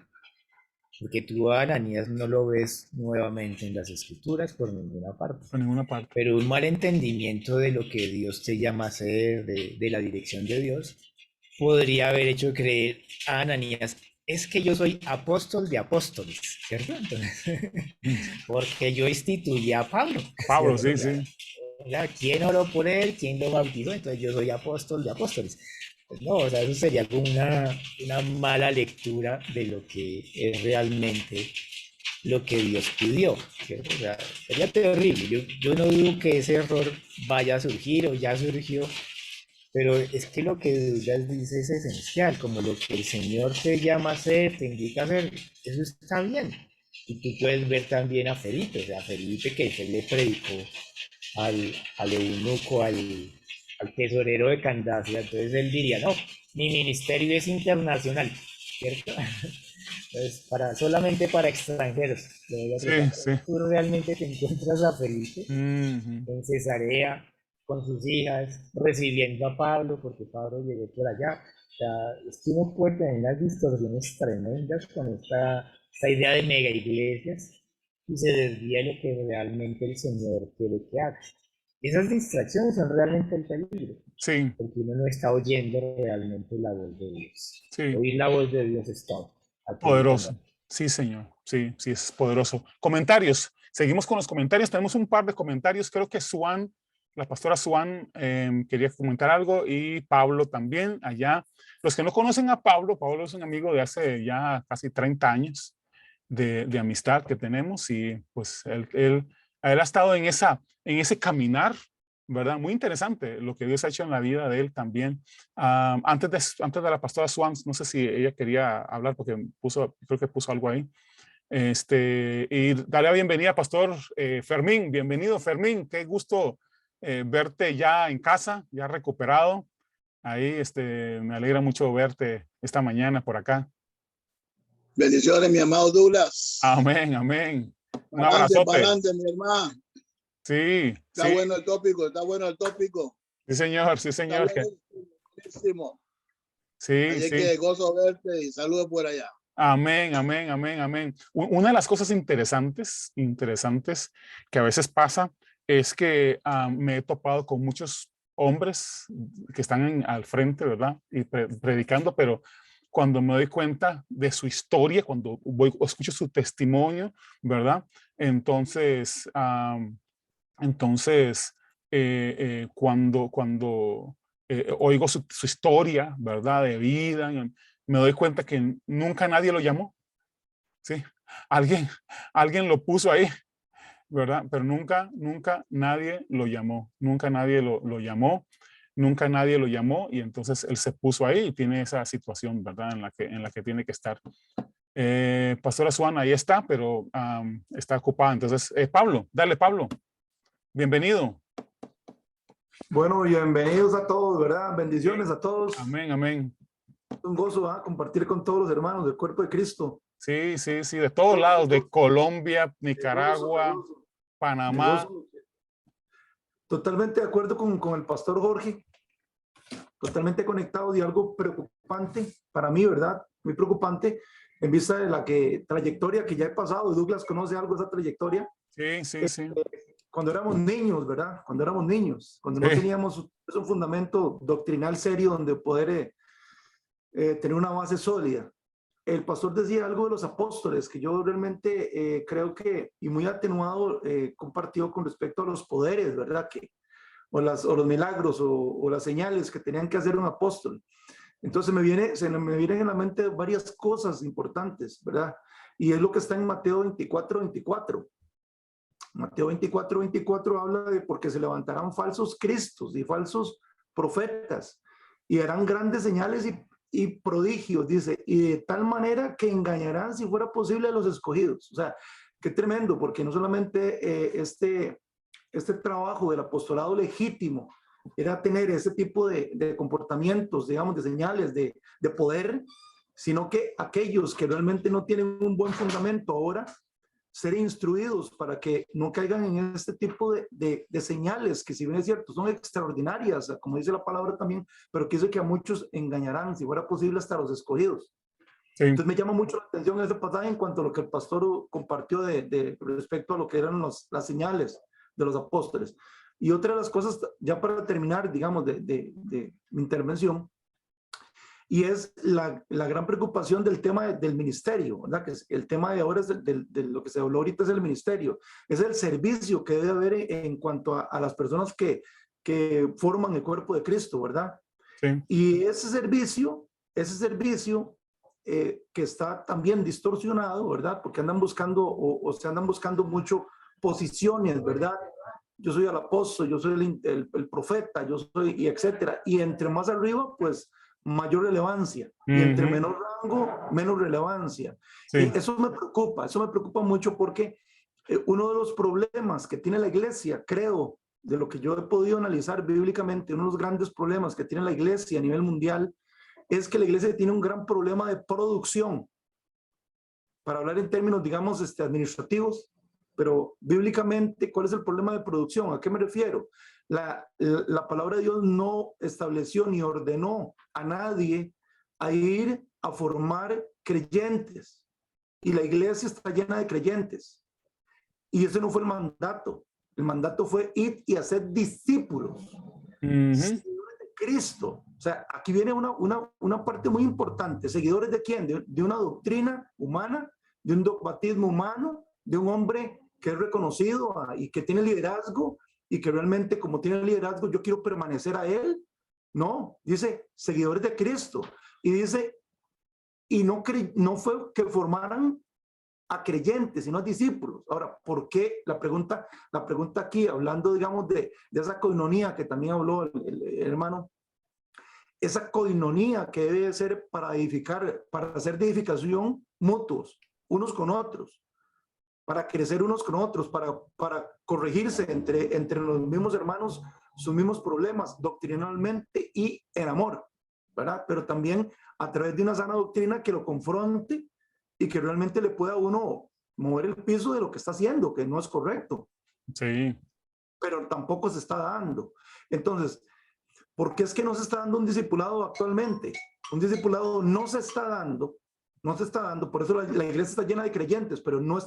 Porque tú a Ananías no lo ves nuevamente en las escrituras por ninguna parte. por ninguna parte. Pero un mal entendimiento de lo que Dios te llama a hacer, de la dirección de Dios, podría haber hecho creer a Ananías, es que yo soy apóstol de apóstoles, ¿cierto? Entonces, porque yo instituí a Pablo, A Pablo, ¿cierto? sí, sí, ¿Quién oró por él? ¿Quién lo bautizó? Entonces yo soy apóstol de apóstoles. Pues no, o sea, eso sería como una mala lectura de lo que es realmente lo que Dios pidió, ¿cierto? O sea, sería terrible. Yo no dudo que ese error vaya a surgir o ya surgió, pero es que lo que Dios dice es esencial, como lo que el Señor te llama a hacer, te indica a hacer, eso está bien. Y tú puedes ver también a Felipe, o sea, Felipe que se le predicó al eunuco, al tesorero de Candace, entonces él diría, no, mi ministerio es internacional, ¿cierto? Entonces, solamente para extranjeros, lo voy a sí, aplicar. sí. Tú realmente te encuentras a Felipe Ujú. en Cesarea con sus hijas, recibiendo a Pablo, porque Pablo llegó por allá. O sea, es que uno puede tener unas distorsiones tremendas con esta idea de mega iglesias y se desvía lo que realmente el Señor quiere que haga. Esas distracciones son realmente el peligro, Sí, porque uno no está oyendo realmente la voz de Dios. sí. Oír la voz de Dios es todo, Poderoso. absolutamente. Sí, señor. Sí, sí, es poderoso. Comentarios. Seguimos con los comentarios. Tenemos un par de comentarios. Creo que Suan, la pastora Suan, quería comentar algo y Pablo también allá. Los que no conocen a Pablo, Pablo es un amigo de hace ya casi 30 años de amistad que tenemos y pues él ha estado en ese caminar, ¿verdad? Muy interesante lo que Dios ha hecho en la vida de él también. Antes de la pastora Swans, no sé si ella quería hablar porque creo que puso algo ahí. Y darle la bienvenida, Pastor Fermín. Bienvenido, Fermín. Qué gusto verte ya en casa, ya recuperado. Ahí, me alegra mucho verte esta mañana por acá. Bendiciones, mi amado Douglas. Amén, amén. Un Para abrazote. adelante, mi hermano. Sí, Está sí, bueno el tópico, está bueno el tópico. sí, señor, sí, Está señor. buenísimo. Sí, Así sí. que gozo verte y saludos por allá. Amén, amén, amén, amén. Una de las cosas interesantes que a veces pasa es que me he topado con muchos hombres que están al frente, ¿verdad? Y predicando, pero cuando me doy cuenta de su historia, cuando escucho su testimonio, ¿verdad? Entonces, entonces cuando oigo su historia, ¿verdad? De vida, me doy cuenta que nunca nadie lo llamó, ¿sí? Alguien, alguien lo puso ahí, ¿verdad? Pero nunca nadie lo llamó, nunca nadie lo llamó, nunca nadie lo llamó y entonces él se puso ahí y tiene esa situación, ¿verdad? En la que tiene que estar. Pastora Suan, ahí está, pero está ocupada. Entonces, Pablo, dale, Pablo, bienvenido. Bueno, bienvenidos a todos, ¿verdad? Bendiciones a todos. Amén, amén. Un gozo, compartir con todos los hermanos del cuerpo de Cristo. Sí, sí, sí, de todos lados, de Colombia, De gozo, de Nicaragua, gozo, de Panamá. gozo. Totalmente de acuerdo con el pastor Jorge, totalmente conectado de algo preocupante para mí, ¿verdad? Muy preocupante en vista de la trayectoria que ya he pasado. Douglas conoce algo de esa trayectoria. Sí, sí, sí. Cuando éramos niños, ¿verdad? Cuando éramos niños, cuando no Sí, teníamos un fundamento doctrinal serio donde poder tener una base sólida. El pastor decía algo de los apóstoles que yo realmente creo que, y muy atenuado, compartió con respecto a los poderes, ¿verdad? O los milagros o las señales que tenían que hacer un apóstol. Entonces se me vienen en la mente varias cosas importantes, ¿verdad? Y es lo que está en Mateo 24:24. Mateo 24 habla de porque se levantarán falsos cristos y falsos profetas y harán grandes señales y prodigios, dice, y de tal manera que engañarán, si fuera posible, a los escogidos. O sea, qué tremendo, porque no solamente este trabajo del apostolado legítimo era tener ese tipo de comportamientos, digamos, de señales de poder, sino que aquellos que realmente no tienen un buen fundamento ahora, ser instruidos para que no caigan en este tipo de señales, que si bien es cierto, son extraordinarias, como dice la palabra también, pero que dice que a muchos engañarán, si fuera posible, hasta los escogidos. Sí. Entonces me llama mucho la atención ese pasaje en cuanto a lo que el pastor compartió respecto a lo que eran las señales de los apóstoles. Y otra de las cosas, ya para terminar, digamos, de mi intervención, y es la gran preocupación del tema del ministerio, ¿verdad? Que es, el tema de ahora es de lo que se habló ahorita es el ministerio, es el servicio que debe haber en cuanto a las personas que forman el cuerpo de Cristo, ¿verdad? Sí. Y ese servicio que está también distorsionado, ¿verdad? Porque andan buscando o se andan buscando mucho posiciones, ¿verdad? Yo soy el apóstol, yo soy el profeta, yo soy, y etcétera. Y entre más arriba, pues mayor relevancia. Y entre menor rango, menos relevancia. Sí. Y eso me preocupa mucho porque uno de los problemas que tiene la iglesia, creo, de lo que yo he podido analizar bíblicamente, uno de los grandes problemas que tiene la iglesia a nivel mundial, es que la iglesia tiene un gran problema de producción. Para hablar en términos, digamos, administrativos, pero bíblicamente, ¿cuál es el problema de producción? ¿A qué me refiero? La palabra de Dios no estableció ni ordenó a nadie a ir a formar creyentes. Y la iglesia está llena de creyentes. Y ese no fue el mandato. El mandato fue ir y hacer discípulos. Seguidores de Cristo. O sea, aquí viene una parte muy importante. ¿Seguidores de quién? De una doctrina humana, de un dogmatismo humano, de un hombre que es reconocido y que tiene liderazgo y que realmente como tiene liderazgo yo quiero permanecer a él. No, dice seguidores de Cristo. Y dice, y no fue que formaran a creyentes, sino a discípulos. Ahora, ¿por qué? La pregunta aquí, hablando, digamos, de esa coinonía que también habló el hermano, esa coinonía que debe ser para edificar, para hacer de edificación mutuos, unos con otros, para crecer unos con otros, para corregirse entre los mismos hermanos, sus mismos problemas doctrinalmente y en amor, ¿verdad? Pero también a través de una sana doctrina que lo confronte y que realmente le pueda a uno mover el piso de lo que está haciendo, que no es correcto. Sí. Pero tampoco se está dando. Entonces, ¿por qué es que no se está dando un discipulado actualmente? Un discipulado no se está dando, por eso la iglesia está llena de creyentes, pero no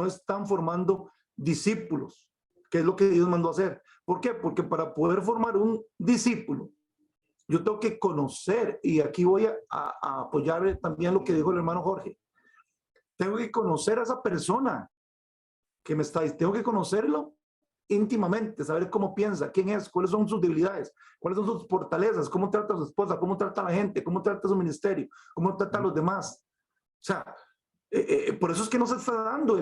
están formando discípulos, que es lo que Dios mandó a hacer. ¿Por qué? Porque para poder formar un discípulo, yo tengo que conocer, y aquí voy a apoyar también lo que dijo el hermano Jorge, tengo que conocer a esa persona que me está diciendo, tengo que conocerlo íntimamente, saber cómo piensa, quién es, cuáles son sus debilidades, cuáles son sus fortalezas, cómo trata a su esposa, cómo trata a la gente, cómo trata a su ministerio, cómo trata a los demás. O sea, por eso es que no se está dando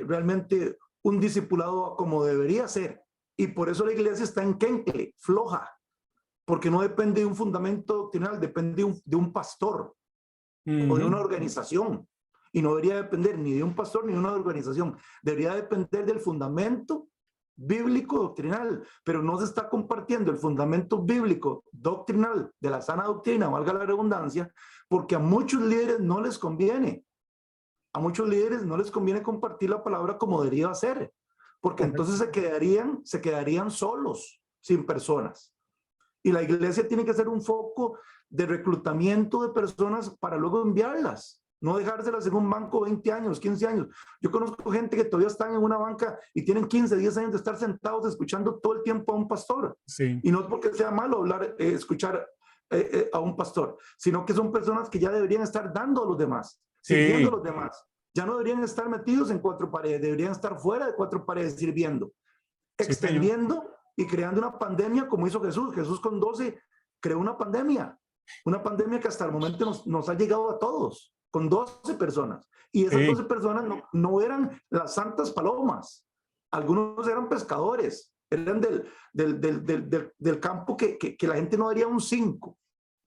realmente un discipulado como debería ser. Y por eso la iglesia está en quenque, floja, porque no depende de un fundamento doctrinal, depende de un pastor o de una organización. Y no debería depender ni de un pastor ni de una organización. Debería depender del fundamento bíblico doctrinal, pero no se está compartiendo el fundamento bíblico doctrinal de la sana doctrina, valga la redundancia, porque a muchos líderes no les conviene. A muchos líderes no les conviene compartir la palabra como debería ser, porque entonces se quedarían solos, sin personas. Y la iglesia tiene que ser un foco de reclutamiento de personas para luego enviarlas. No dejárselas en un banco 20 años, 15 años. Yo conozco gente que todavía están en una banca y tienen 15, 10 años de estar sentados escuchando todo el tiempo a un pastor. Sí. Y no es porque sea malo escuchar a un pastor, sino que son personas que ya deberían estar dando a los demás, sirviendo a los demás. Ya no deberían estar metidos en cuatro paredes, deberían estar fuera de cuatro paredes sirviendo, extendiendo y creando una pandemia como hizo Jesús. Jesús con 12 creó una pandemia que hasta el momento nos ha llegado a todos. Con 12 personas. Y esas 12 personas no eran las santas palomas. algunos eran pescadores, eran del campo que la gente no daría un 5,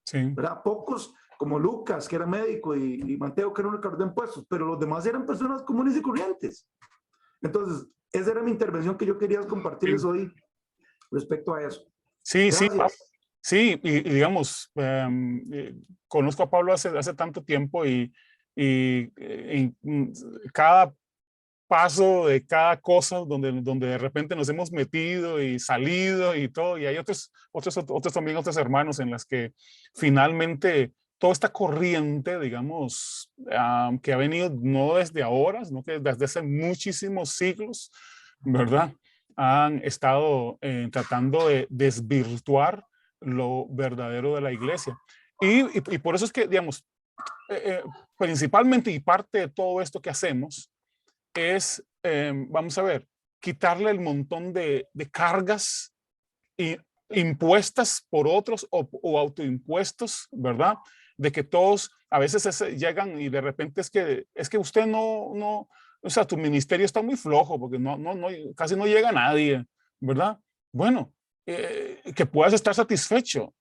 Sí. ¿verdad? Pocos, como Lucas, que era médico, y Mateo, que era un recaudador de impuestos, pero los demás eran personas comunes y corrientes. Entonces, esa era mi intervención que yo quería compartirles hoy respecto a eso. Sí, sí, Gracias. sí, y digamos, conozco a Pablo hace tanto tiempo y cada paso de cada cosa donde de repente nos hemos metido y salido y todo, y hay otros también, otros hermanos en las que finalmente toda esta corriente, digamos, que ha venido no desde ahora, sino que desde hace muchísimos siglos, ¿verdad? Han estado tratando de desvirtuar lo verdadero de la iglesia. Y por eso es que, digamos, principalmente y parte de todo esto que hacemos es, vamos a ver, quitarle el montón de cargas y, impuestas por otros o autoimpuestos, ¿verdad? De que todos a veces llegan y de repente es que usted no, o sea, tu ministerio está muy flojo porque casi no llega nadie, ¿verdad? Bueno, que puedas estar satisfecho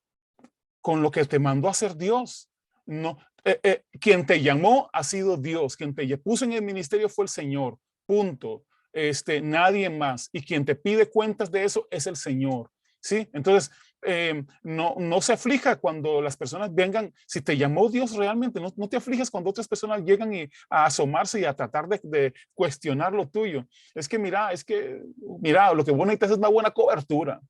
con lo que te mandó a hacer Dios. No, quien te llamó ha sido Dios, quien te puso en el ministerio fue el Señor, punto. Nadie más. Y quien te pide cuentas de eso es el Señor. ¿Sí? Entonces, no se aflija cuando las personas vengan, si te llamó Dios realmente, no te aflijas cuando otras personas llegan a asomarse y a tratar de cuestionar lo tuyo. Es que mira, lo que vos necesitas es una buena cobertura,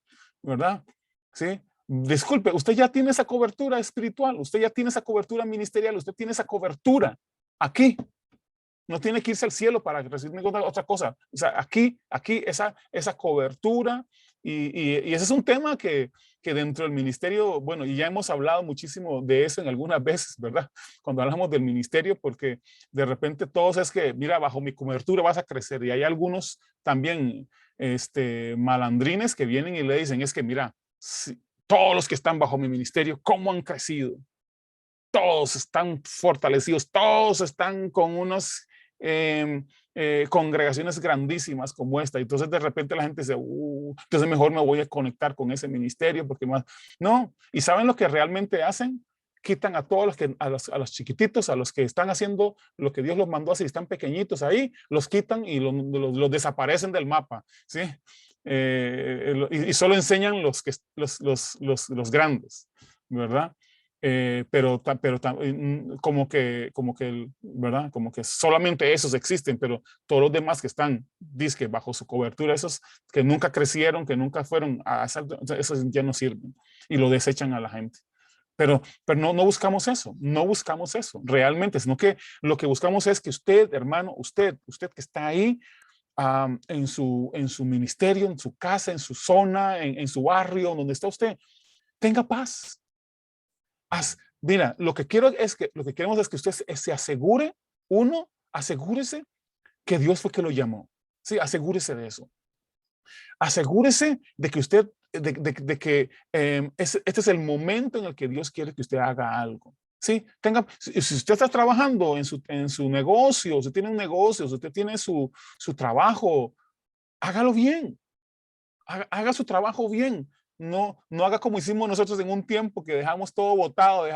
¿verdad? ¿Sí? Disculpe, usted ya tiene esa cobertura espiritual, usted ya tiene esa cobertura ministerial, usted tiene esa cobertura aquí. No tiene que irse al cielo para recibir ninguna otra cosa. O sea, aquí esa cobertura y ese es un tema que dentro del ministerio, bueno, y ya hemos hablado muchísimo de eso en algunas veces, ¿verdad? Cuando hablamos del ministerio, porque de repente todos es que, mira, bajo mi cobertura vas a crecer. Y hay algunos también malandrines que vienen y le dicen, es que, mira, si, todos los que están bajo mi ministerio, ¿cómo han crecido? Todos están fortalecidos, todos están con unos congregaciones grandísimas como esta. Entonces de repente la gente dice, entonces mejor me voy a conectar con ese ministerio porque más. No, y ¿saben lo que realmente hacen? Quitan a todos a los chiquititos, a los que están haciendo lo que Dios los mandó a hacer, están pequeñitos ahí, los quitan y los desaparecen del mapa, ¿sí? Y solo enseñan los grandes, ¿verdad? Pero ¿verdad? Como que solamente esos existen, pero todos los demás que están, dizque, bajo su cobertura, esos que nunca crecieron, que nunca fueron esos ya no sirven y lo desechan a la gente. Pero no buscamos eso, no buscamos eso realmente, sino que lo que buscamos es que usted, hermano, usted que está ahí, en su ministerio, en su casa, en su zona, en su barrio, donde está usted, tenga paz. Mira, lo que queremos es que usted se asegure, asegúrese que Dios fue que lo llamó. Sí, asegúrese de eso. Asegúrese de que usted, de que este es el momento en el que Dios quiere que usted haga algo. Sí, si usted está trabajando en su negocio, si tiene un negocio, si usted tiene su trabajo, hágalo bien. Haga su trabajo bien. No haga como hicimos nosotros en un tiempo que dejamos todo botado,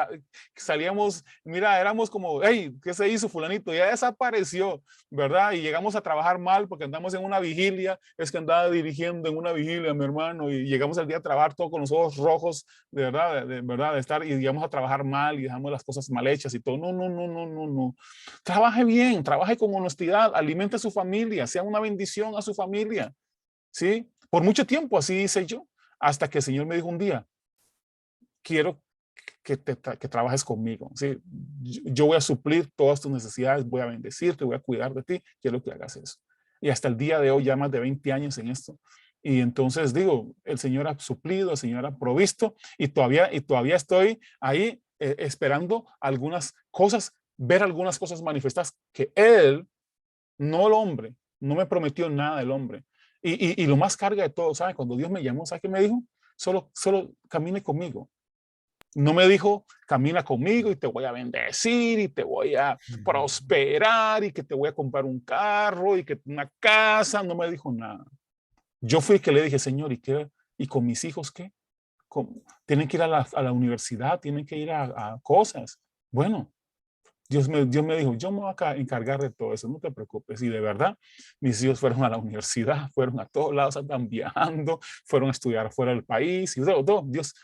salíamos, mira, éramos como, hey, ¿qué se hizo fulanito? Ya desapareció, ¿verdad? Y llegamos a trabajar mal porque andamos en una vigilia, es que andaba dirigiendo en una vigilia, mi hermano, y llegamos al día a trabajar todo con los ojos rojos, de verdad, de estar, y llegamos a trabajar mal y dejamos las cosas mal hechas y todo. No. Trabaje bien, trabaje con honestidad, alimente a su familia, sea una bendición a su familia, ¿sí? Por mucho tiempo así hice yo, hasta que el Señor me dijo un día, quiero que trabajes conmigo, ¿sí? Yo voy a suplir todas tus necesidades, voy a bendecirte, voy a cuidar de ti, quiero que hagas eso. Y hasta el día de hoy, ya más de 20 años en esto. Y entonces digo, el Señor ha suplido, el Señor ha provisto, y todavía estoy ahí esperando algunas cosas, ver algunas cosas manifestadas que Él, no el hombre, no me prometió nada el hombre. Y lo más carga de todo, ¿sabe? Cuando Dios me llamó, ¿sabe qué me dijo? Solo camine conmigo. No me dijo, camina conmigo y te voy a bendecir y te voy a prosperar y que te voy a comprar un carro y que una casa. No me dijo nada. Yo fui el que le dije, Señor, ¿y qué? ¿Y con mis hijos qué? Tienen que ir a la universidad, tienen que ir a cosas. Bueno, Dios me dijo, yo me voy a encargar de todo eso, no te preocupes. Y de verdad, mis hijos fueron a la universidad, fueron a todos lados, andan viajando, fueron a estudiar fuera del país. Y todo, Dios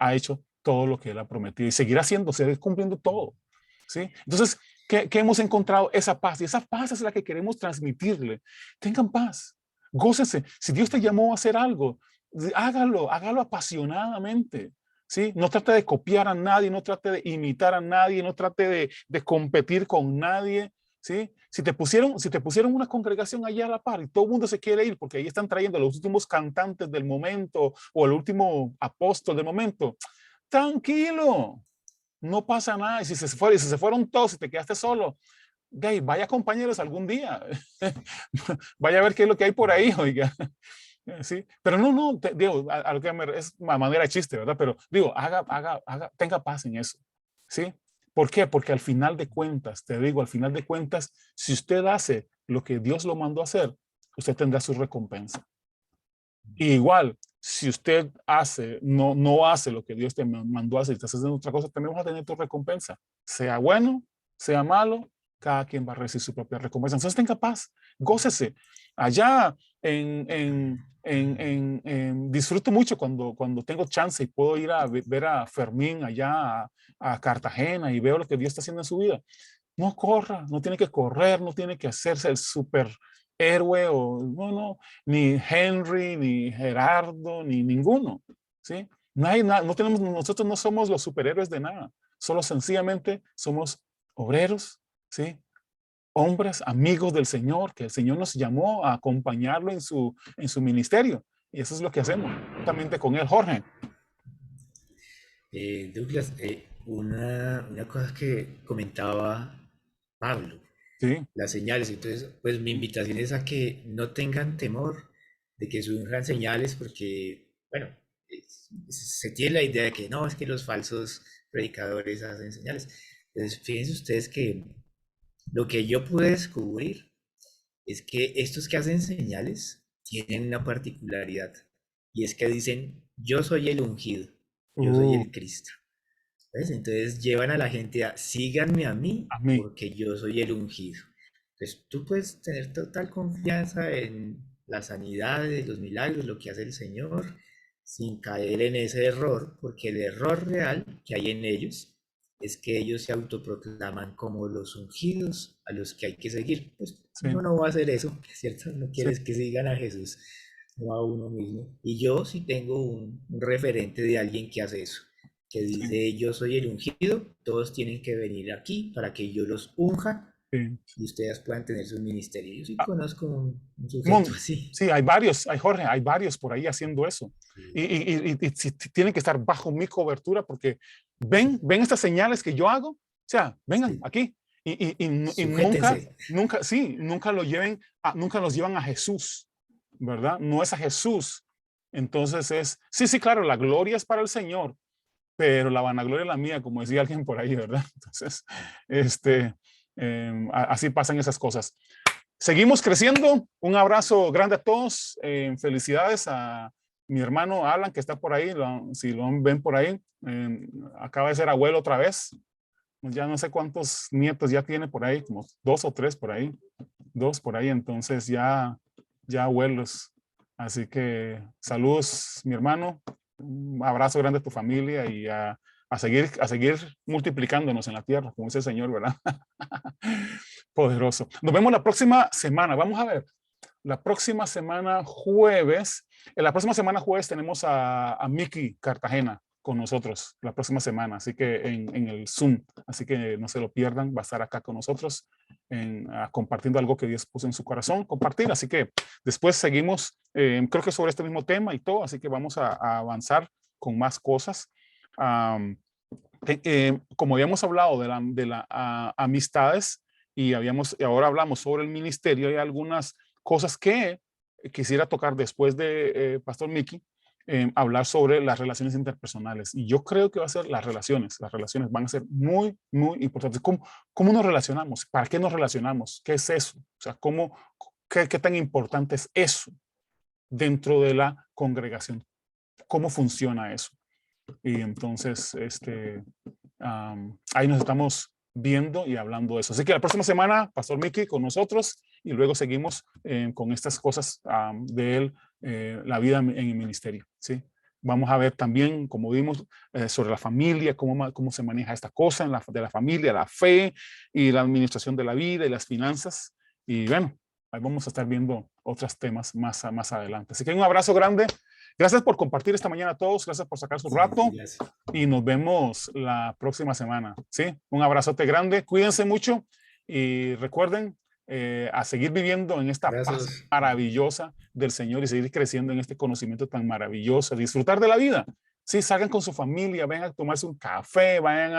ha hecho todo lo que Él ha prometido y seguirá haciendo, seguirá cumpliendo todo. ¿Sí? Entonces, ¿qué hemos encontrado? Esa paz. Y esa paz es la que queremos transmitirle. Tengan paz, gócense. Si Dios te llamó a hacer algo, hágalo apasionadamente. ¿Sí? No trate de copiar a nadie, no trate de imitar a nadie, no trate de competir con nadie. ¿Sí? Si te pusieron una congregación allá a la par y todo el mundo se quiere ir porque ahí están trayendo a los últimos cantantes del momento o el último apóstol del momento, tranquilo, no pasa nada. Y si se fueron todos y te quedaste solo, vaya compañeros algún día. Vaya a ver qué es lo que hay por ahí, oiga. Sí, pero no, digo, a lo que es una manera de chiste, ¿verdad? Pero digo, tenga paz en eso, ¿sí? ¿Por qué? Porque al final de cuentas, te digo, al final de cuentas, si usted hace lo que Dios lo mandó a hacer, usted tendrá su recompensa. Y igual, si usted no hace lo que Dios te mandó a hacer, estás haciendo otra cosa, también vas a tener tu recompensa. Sea bueno, sea malo, cada quien va a recibir su propia recompensa. Entonces tenga paz, gócese. Allá disfruto mucho cuando tengo chance y puedo ir a ver a Fermín allá a Cartagena y veo lo que Dios está haciendo en su vida. No corra, no tiene que correr, no tiene que hacerse el superhéroe o no, ni Henry, ni Gerardo, ni ninguno, ¿sí? No hay nada, nosotros no somos los superhéroes de nada, solo sencillamente somos obreros, ¿sí? Hombres, amigos del Señor, que el Señor nos llamó a acompañarlo en su ministerio. Y eso es lo que hacemos, justamente con él, Jorge. Douglas, una cosa que comentaba Pablo, Sí, las señales. Entonces, pues mi invitación es a que no tengan temor de que surjan señales, porque, bueno, se tiene la idea de que no, es que los falsos predicadores hacen señales. Entonces, fíjense ustedes que lo que yo pude descubrir es que estos que hacen señales tienen una particularidad, y es que dicen, yo soy el ungido, yo soy el Cristo. ¿Ves? Entonces llevan a la gente a, síganme a mí a mí, porque yo soy el ungido. Entonces tú puedes tener total confianza en la sanidad, de los milagros, lo que hace el Señor, sin caer en ese error, porque el error real que hay en ellos es que ellos se autoproclaman como los ungidos a los que hay que seguir. Pues sí, uno no va a hacer eso, ¿cierto? No sí, quieres que sigan a Jesús, no a uno mismo. Y yo sí tengo un referente de alguien que hace eso, que sí, dice, yo soy el ungido, todos tienen que venir aquí para que yo los unja sí. y ustedes puedan tener su ministerio. Yo sí Ah, conozco un sujeto así. sí, Jorge, hay varios por ahí haciendo eso. Sí, Y tienen que estar bajo mi cobertura porque ven estas señales que yo hago. O sea, vengan sí. aquí. Y nunca, Sujétense. nunca nunca los llevan a Jesús, ¿verdad? No es a Jesús. Entonces sí, claro, la gloria es para el Señor, pero la vanagloria es la mía, como decía alguien por ahí, ¿verdad? Entonces, así pasan esas cosas. Seguimos creciendo. Un abrazo grande a todos. Felicidades a mi hermano Alan, que está por ahí. Si lo ven por ahí, acaba de ser abuelo otra vez. Ya no sé cuántos nietos ya tiene por ahí, como 2 o 3 por ahí. 2 por ahí, entonces ya abuelos. Así que saludos, mi hermano. Un abrazo grande a tu familia y a seguir multiplicándonos en la tierra, como dice el Señor, ¿verdad? Poderoso. Nos vemos la próxima semana. Vamos a ver. La próxima semana jueves, tenemos a Miki Cartagena con nosotros la próxima semana, así que en el Zoom, así que no se lo pierdan, va a estar acá con nosotros compartiendo algo que Dios puso en su corazón, compartir, así que después seguimos, creo que sobre este mismo tema y todo, así que vamos a avanzar con más cosas. Como habíamos hablado de las amistades y ahora hablamos sobre el ministerio, hay algunas cosas que quisiera tocar después de Pastor Mickey, hablar sobre las relaciones interpersonales. Y yo creo que va a ser las relaciones van a ser muy, muy importantes. ¿Cómo nos relacionamos? ¿Para qué nos relacionamos? ¿Qué es eso? O sea, qué tan importante es eso dentro de la congregación? ¿Cómo funciona eso? Y entonces, ahí nos estamos viendo y hablando de eso. Así que la próxima semana, Pastor Mickey con nosotros, y luego seguimos con estas cosas de la vida en el ministerio, ¿sí? Vamos a ver también, como vimos, sobre la familia, cómo se maneja esta cosa de la familia, la fe y la administración de la vida y las finanzas. Y bueno, ahí vamos a estar viendo otros temas más adelante. Así que un abrazo grande. Gracias por compartir esta mañana a todos. Gracias por sacar su rato. Y nos vemos la próxima semana. ¿Sí? Un abrazote grande. Cuídense mucho. Y recuerden a seguir viviendo en esta paz maravillosa del Señor y seguir creciendo en este conocimiento tan maravilloso. Disfrutar de la vida. Sí, salgan con su familia, vayan a tomarse un café, vayan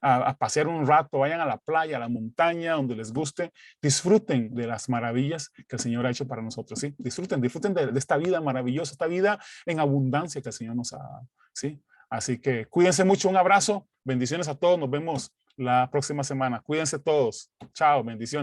a pasear un rato, vayan a la playa, a la montaña, donde les guste. Disfruten de las maravillas que el Señor ha hecho para nosotros, ¿sí? Disfruten de esta vida maravillosa, esta vida en abundancia que el Señor nos ha dado, ¿sí? Así que cuídense mucho, un abrazo, bendiciones a todos, nos vemos la próxima semana. Cuídense todos. Chao, bendiciones.